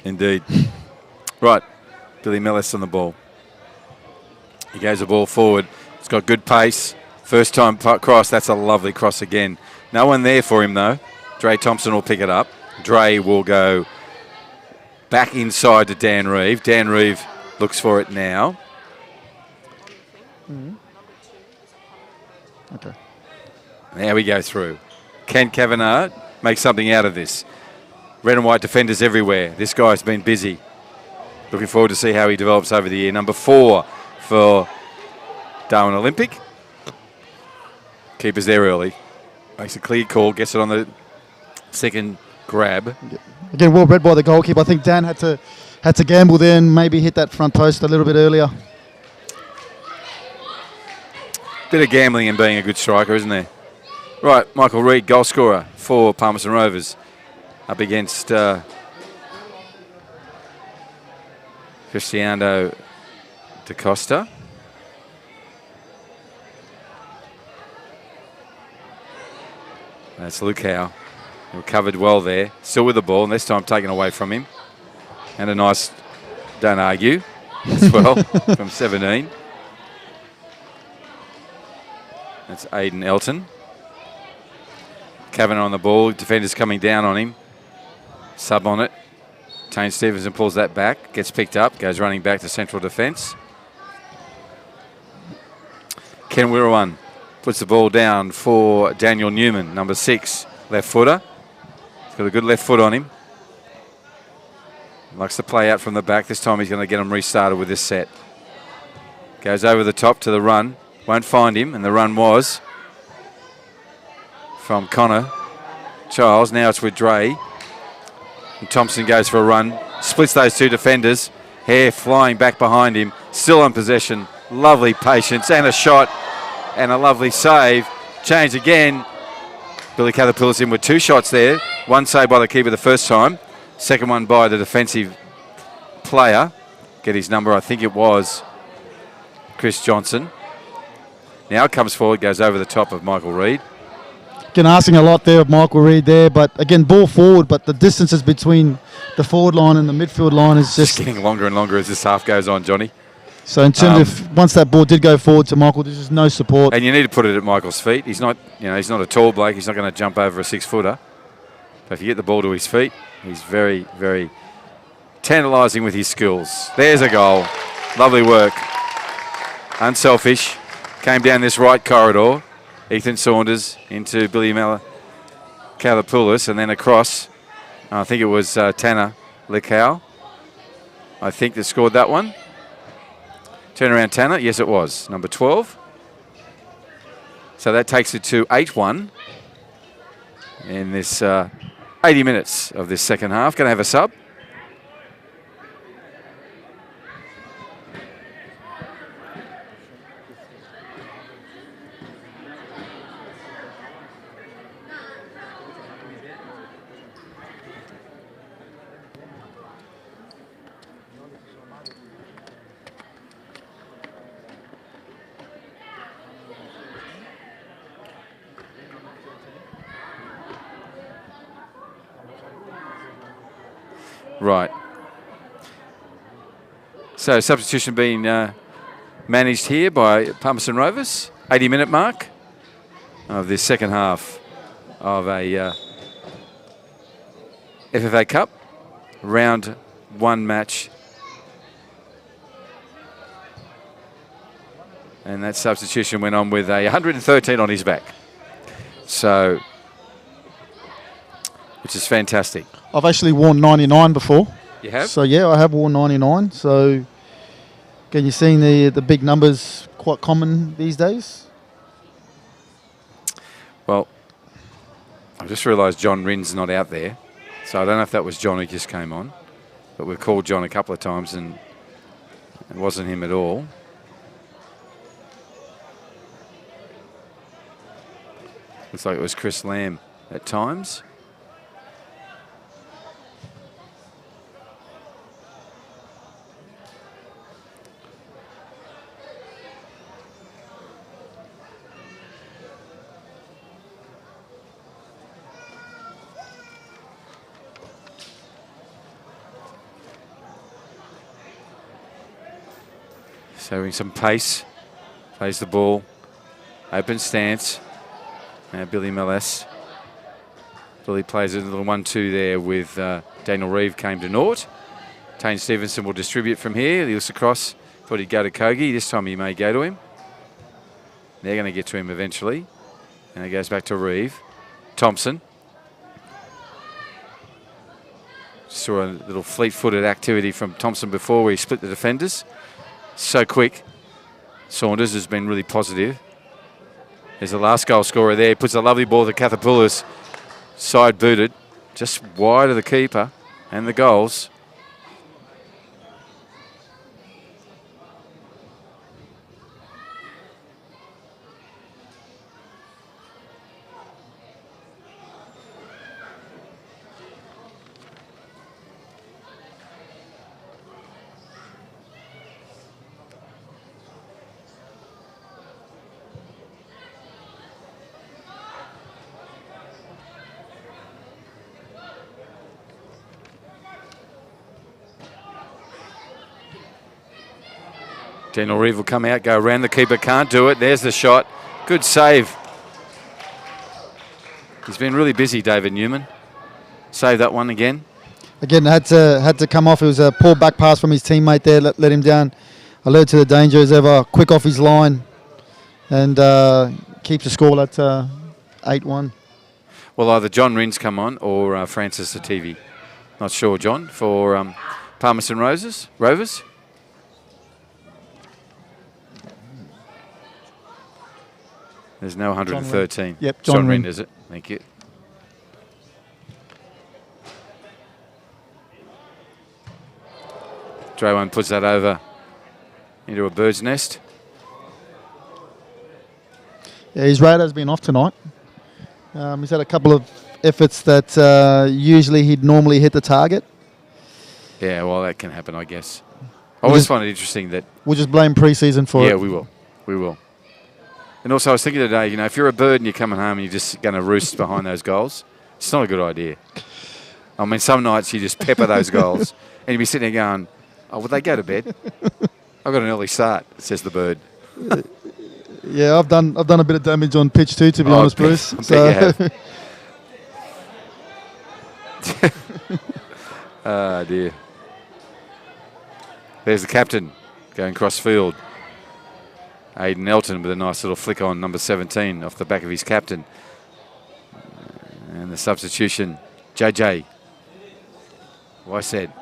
Indeed. Right, Billy Mellis on the ball. He goes the ball forward. It's got good pace. First time cross, that's a lovely cross again. No one there for him though. Dre Thompson will pick it up. Dre will go back inside to Dan Reeve. Dan Reeve looks for it now. Okay. Now we go through. Ken Kavanagh makes something out of this. Red and white defenders everywhere. This guy's been busy. Looking forward to see how he develops over the year. Number 4 for Darwin Olympic. Keeper's there early. Makes a clear call. Gets it on the second grab. Again, well read by the goalkeeper. I think Dan had to gamble there and maybe hit that front post a little bit earlier. Bit of gambling and being a good striker, isn't there? Right, Michael Reid, goal scorer for Palmerston Rovers, up against Cristiano da Costa. That's Luke Howe. Recovered well there. Still with the ball, and this time taken away from him. And a nice, don't argue, as well, from 17. That's Aidan Elton. Kavanagh on the ball. Defenders coming down on him. Sub on it. Tane Stevenson pulls that back. Gets picked up. Goes running back to central defence. Ken Wirrawan puts the ball down for Daniel Newman, number 6, left footer. He's got a good left foot on him. Likes to play out from the back. This time he's going to get him restarted with this set. Goes over the top to the run. Won't find him, and the run was from Connor Childs. Now it's with Dre. And Thompson goes for a run. Splits those two defenders. Hare flying back behind him. Still on possession. Lovely patience and a shot. And a lovely save. Change again. Billy Caterpillar's in with 2 shots there. One saved by the keeper the first time. Second one by the defensive player. Get his number, I think it was Chris Johnson. Now it comes forward, goes over the top of Michael Reid. Again, asking a lot there of Michael Reid there, but again, ball forward, but the distances between the forward line and the midfield line is just getting longer and longer as this half goes on, Johnny. So in terms of once that ball did go forward to Michael, there's just no support. And you need to put it at Michael's feet. He's not, he's not a tall bloke. He's not going to jump over a 6-footer. But if you get the ball to his feet, he's very, very tantalising with his skills. There's a goal. Lovely work. Unselfish. Came down this right corridor. Ethan Saunders into Billy Kalapoulis and then across. I think it was Tanner Likau, I think, that scored that one. Turn around Tanner. Yes, it was. Number 12. So that takes it to 8-1 in this 80 minutes of this second half. Going to have a sub. Right. So substitution being managed here by Palmerston Rovers. 80-minute mark of this second half of a FFA Cup. Round 1 match. And that substitution went on with a 113 on his back. So, which is fantastic. I've actually worn 99 before. You have? So, yeah, I have worn 99. So, Again, you're seeing the big numbers quite common these days? Well, I just realised John Rin's not out there. So I don't know if that was John who just came on. But we've called John a couple of times and it wasn't him at all. Looks like it was Chris Lamb at times. Showing some pace, plays the ball, open stance. Now Billy Mellis. Billy plays a little 1-2 there with Daniel Reeve came to naught. Tane Stevenson will distribute from here. He looks across, thought he'd go to Kogi. This time he may go to him. They're going to get to him eventually. And it goes back to Reeve. Thompson. Saw a little fleet-footed activity from Thompson before where he split the defenders. So quick. Saunders has been really positive. There's the last goal scorer there. He puts a lovely ball to Cathapoulis. Side booted. Just wide of the keeper and the goals. Daniel Reeve will come out, go around the keeper, can't do it. There's the shot. Good save. He's been really busy, David Newman. Save that one again. Again, had to come off. It was a poor back pass from his teammate there, let him down. Alert to the danger as ever. Quick off his line and keeps the score at 8-1. Well, either John Rin's come on or Francis Sativi. Not sure, John, for Palmerston Rovers. There's no 113. Yep, John Rin, is it? Thank you. Darwin puts that over into a bird's nest. Yeah, his radar's been off tonight. He's had a couple of efforts that usually he'd normally hit the target. Yeah, well, that can happen, I guess. I always find it interesting that... We'll just blame pre-season for it. Yeah, we will. We will. And also, I was thinking today, if you're a bird and you're coming home and you're just going to roost behind those goals, it's not a good idea. I mean, some nights you just pepper those goals and you'll be sitting there going, oh, would they go to bed? I've got an early start, says the bird. Yeah, I've done a bit of damage on pitch too, to be honest, Bruce. I bet you have. Oh, dear. There's the captain going cross field. Aidan Elton with a nice little flick on number 17 off the back of his captain. And the substitution, JJ. Well, I said.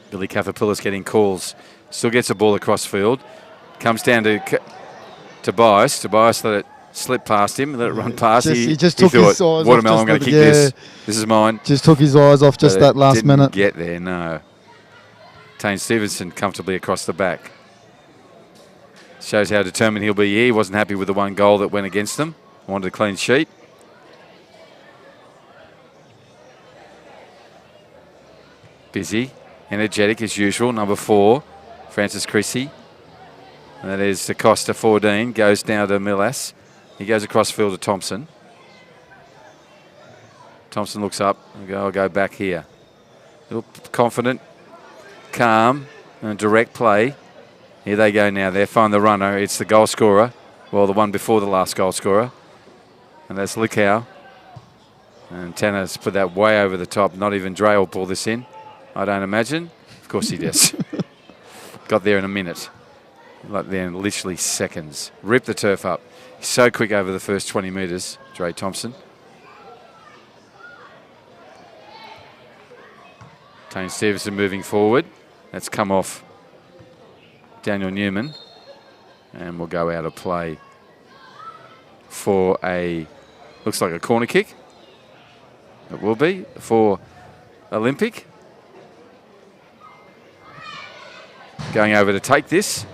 Billy Cathapoulis getting calls. Still gets a ball across field. Comes down to Tobias. Tobias let it slip past him, let it run past. He just took his eyes off. Watermelon, I'm going to kick this. This is mine. Just took his eyes off just that last minute. Didn't get there, no. Tane Stevenson comfortably across the back. Shows how determined he'll be here. He wasn't happy with the one goal that went against them. Wanted a clean sheet. Busy, energetic as usual. Number 4, Francis Chrissy. And that is Costa 14. Goes now to Millas. He goes across field to Thompson. Thompson looks up. I'll go back here. Confident. Calm and direct play. Here they go now. They find the runner. It's the goal scorer. Well, the one before the last goal scorer. And that's Likau. And Tanner's put that way over the top. Not even Dre will pull this in, I don't imagine. Of course he does. Got there in a minute. Like then literally seconds. Ripped the turf up. He's so quick over the first 20 metres, Dre Thompson. Tane Stevenson moving forward. That's come off Daniel Newman. And we'll go out of play for looks like a corner kick. It will be for Olympic. Going over to take this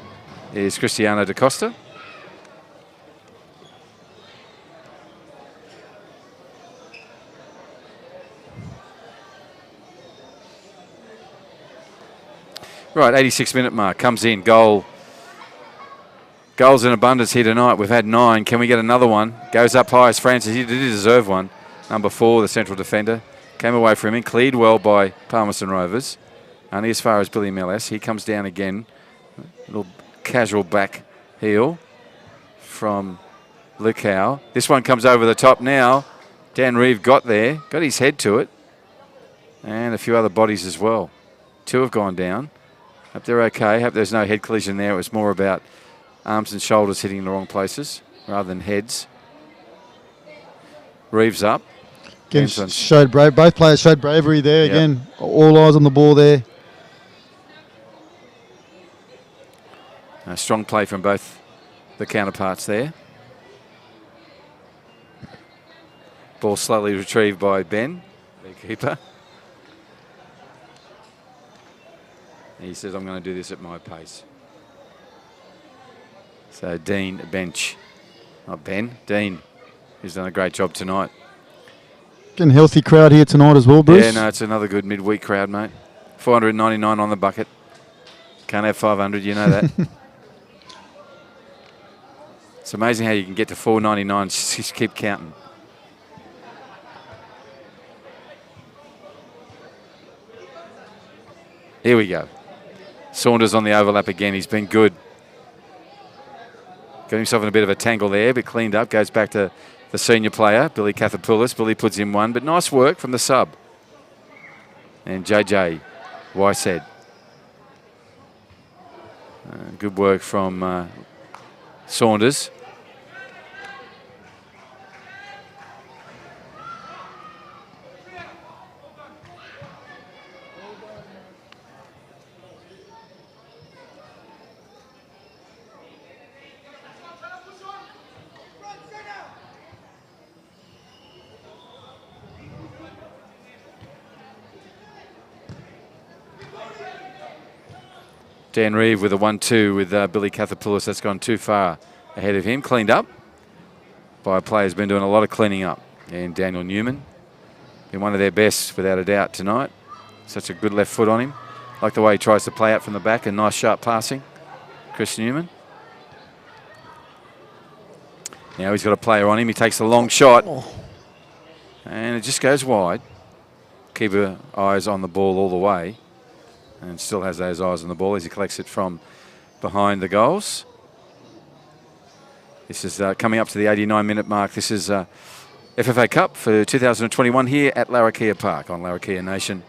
is Cristiano da Costa. Right, 86-minute mark, comes in, goals in abundance here tonight. We've had 9. Can we get another one? Goes up high as Francis. He did deserve one. Number 4, the central defender. Came away from him, cleared well by Palmerston Rovers. Only as far as Billy Mellis. He comes down again. A little casual back heel from Lukau. This one comes over the top now. Dan Reeve got there, got his head to it. And a few other bodies as well. 2 have gone down. Hope they're okay. Hope there's no head collision there. It was more about arms and shoulders hitting in the wrong places rather than heads. Reeves up. Again, showed brave. Both players showed bravery there. Yep. Again, all eyes on the ball there. A strong play from both the counterparts there. Ball slowly retrieved by Ben, the keeper. He says, I'm going to do this at my pace. So Dean bench. Not Ben, Dean, who's done a great job tonight. Getting a healthy crowd here tonight as well, Bruce. Yeah, no, it's another good midweek crowd, mate. 499 on the bucket. Can't have 500, you know that. It's amazing how you can get to 499 and just keep counting. Here we go. Saunders on the overlap again. He's been good. Got himself in a bit of a tangle there, but cleaned up. Goes back to the senior player, Billy Cathopoulos. Billy puts in one, but nice work from the sub. And JJ Wysaid. Good work from Saunders. Dan Reeve with a 1-2 with Billy Cathopoulos. That's gone too far ahead of him. Cleaned up by a player who's been doing a lot of cleaning up. And Daniel Newman, been one of their best without a doubt tonight. Such a good left foot on him. Like the way he tries to play out from the back and nice sharp passing. Chris Newman. Now he's got a player on him. He takes a long shot. And it just goes wide. Keep your eyes on the ball all the way. And still has those eyes on the ball as he collects it from behind the goals. This is coming up to the 89-minute mark. This is FFA Cup for 2021 here at Larrakia Park on Larrakia Nation.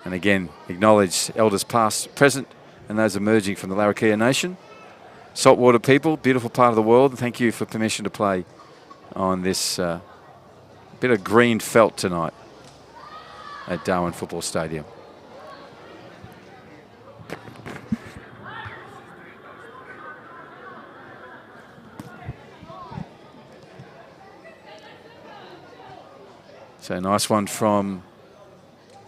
And again, acknowledge elders past, present, and those emerging from the Larrakia Nation. Saltwater people, beautiful part of the world. Thank you for permission to play on this bit of green felt tonight at Darwin Football Stadium. So nice one from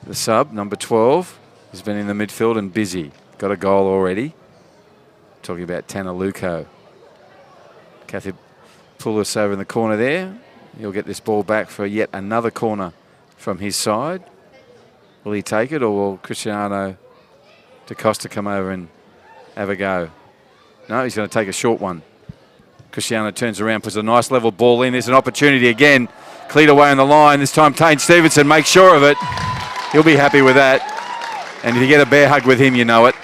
the sub, number 12. He's been in the midfield and busy. Got a goal already. Talking about Tanner Luko. Kathy Poulos over in the corner there. He'll get this ball back for yet another corner from his side. Will he take it, or will Cristiano da Costa come over and have a go? No, he's going to take a short one. Cristiano turns around, puts a nice level ball in. There's an opportunity again. Cleared away on the line. This time Tane Stevenson makes sure of it. He'll be happy with that. And if you get a bear hug with him, you know it.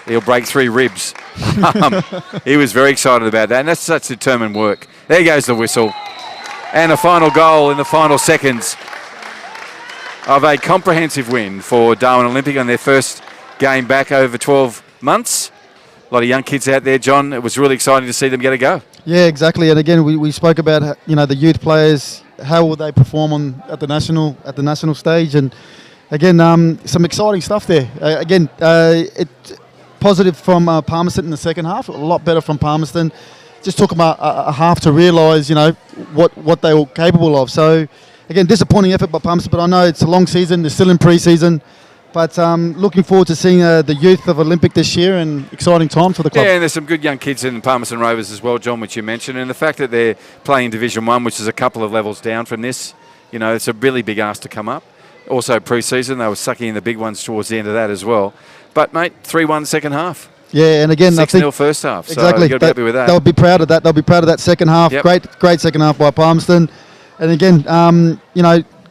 He'll break 3 ribs. He was very excited about that, and that's such determined work. There goes the whistle. And a final goal in the final seconds of a comprehensive win for Darwin Olympic on their first game back over 12 months. A lot of young kids out there, John. It was really exciting to see them get a go. Yeah, exactly. And again, we spoke about, you know, the youth players. How will they perform at the national stage? And Again, some exciting stuff there. Positive from Palmerston in the second half. A lot better from Palmerston. Just took them a half to realise, what they were capable of. So, again, disappointing effort by Palmerston, but I know it's a long season. They're still in pre-season. But looking forward to seeing the youth of Olympic this year, and exciting times for the club. Yeah, and there's some good young kids in Palmerston Rovers as well, John, which you mentioned. And the fact that they're playing Division 1, which is a couple of levels down from this, it's a really big ask to come up. Also pre-season, they were sucking in the big ones towards the end of that as well. But, mate, 3-1 second half. Yeah, and again, 6-0 first half. Exactly. So you've got to be happy with that. They'll be proud of that. They'll be proud of that second half. Yep. Great second half by Palmerston. And again,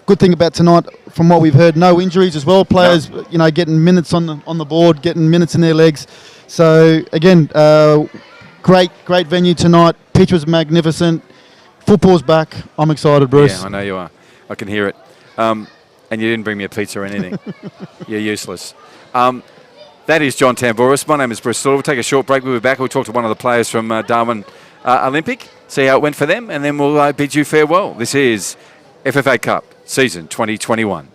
good thing about tonight, from what we've heard, no injuries as well. Players, getting minutes on the board, getting minutes in their legs. So again, great venue tonight. Pitch was magnificent. Football's back. I'm excited, Bruce. Yeah, I know you are. I can hear it. And you didn't bring me a pizza or anything. You're useless. That is John Tambouris. My name is Bruce Slaughter. We'll take a short break. We'll be back. We'll talk to one of the players from Darwin Olympic, see how it went for them, and then we'll bid you farewell. This is FFA Cup Season 2021.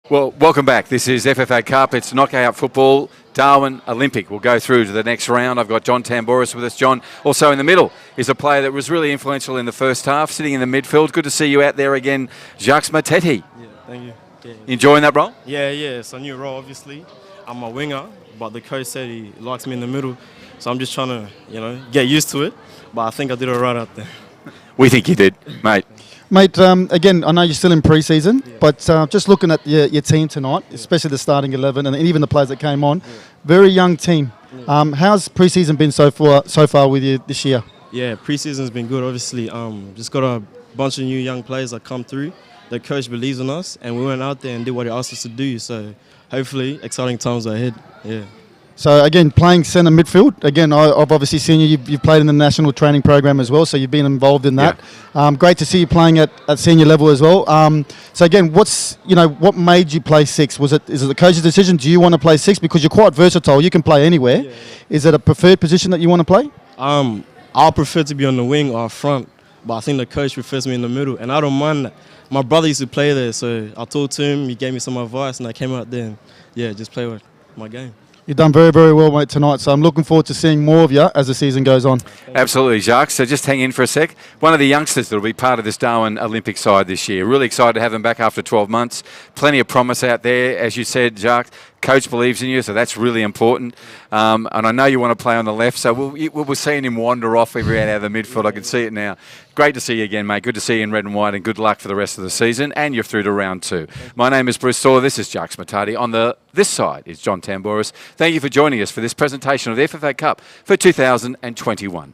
Well, welcome back. This is FFA Cup. It's knockout football. Darwin Olympic will go through to the next round. I've got John Tambouris with us. John, also in the middle, is a player that was really influential in the first half, sitting in the midfield. Good to see you out there again, Jacques Mateti. Yeah, thank you. Yeah. Enjoying that role? Yeah, it's a new role, obviously. I'm a winger, but the coach said he likes me in the middle, so I'm just trying to, get used to it. But I think I did all right out there. We think you did, mate. Mate, again, I know you're still in pre-season, but just looking at your team tonight, especially the starting 11 and even the players that came on, very young team. How's pre-season been so far with you this year? Yeah, pre-season's been good, obviously. Just got a bunch of new young players that come through. The coach believes in us, and we went out there and did what he asked us to do. So hopefully, exciting times are ahead. Yeah. So again, playing centre midfield. Again, I've obviously seen you. You've played in the national training program as well, so you've been involved in that. Yeah. Great to see you playing at senior level as well. So again, what made you play 6? Is it the coach's decision? Do you want to play 6 because you're quite versatile? You can play anywhere. Yeah. Is it a preferred position that you want to play? I prefer to be on the wing or front, but I think the coach prefers me in the middle, and I don't mind that. My brother used to play there, so I talked to him. He gave me some advice, and I came out there and just play with my game. You've done very, very well, mate, tonight. So I'm looking forward to seeing more of you as the season goes on. Absolutely, Jacques. So just hang in for a sec. One of the youngsters that will be part of this Darwin Olympic side this year. Really excited to have him back after 12 months. Plenty of promise out there. As you said, Jacques, coach believes in you, so that's really important. And I know you want to play on the left, so we're seeing him wander off every out of the midfield. I can see it now. Great to see you again, mate. Good to see you in red and white, and good luck for the rest of the season. And you're through to round 2. My name is Bruce Sawyer. This is Jacques Matati. On this side is John Tambouris. Thank you for joining us for this presentation of the FFA Cup for 2021.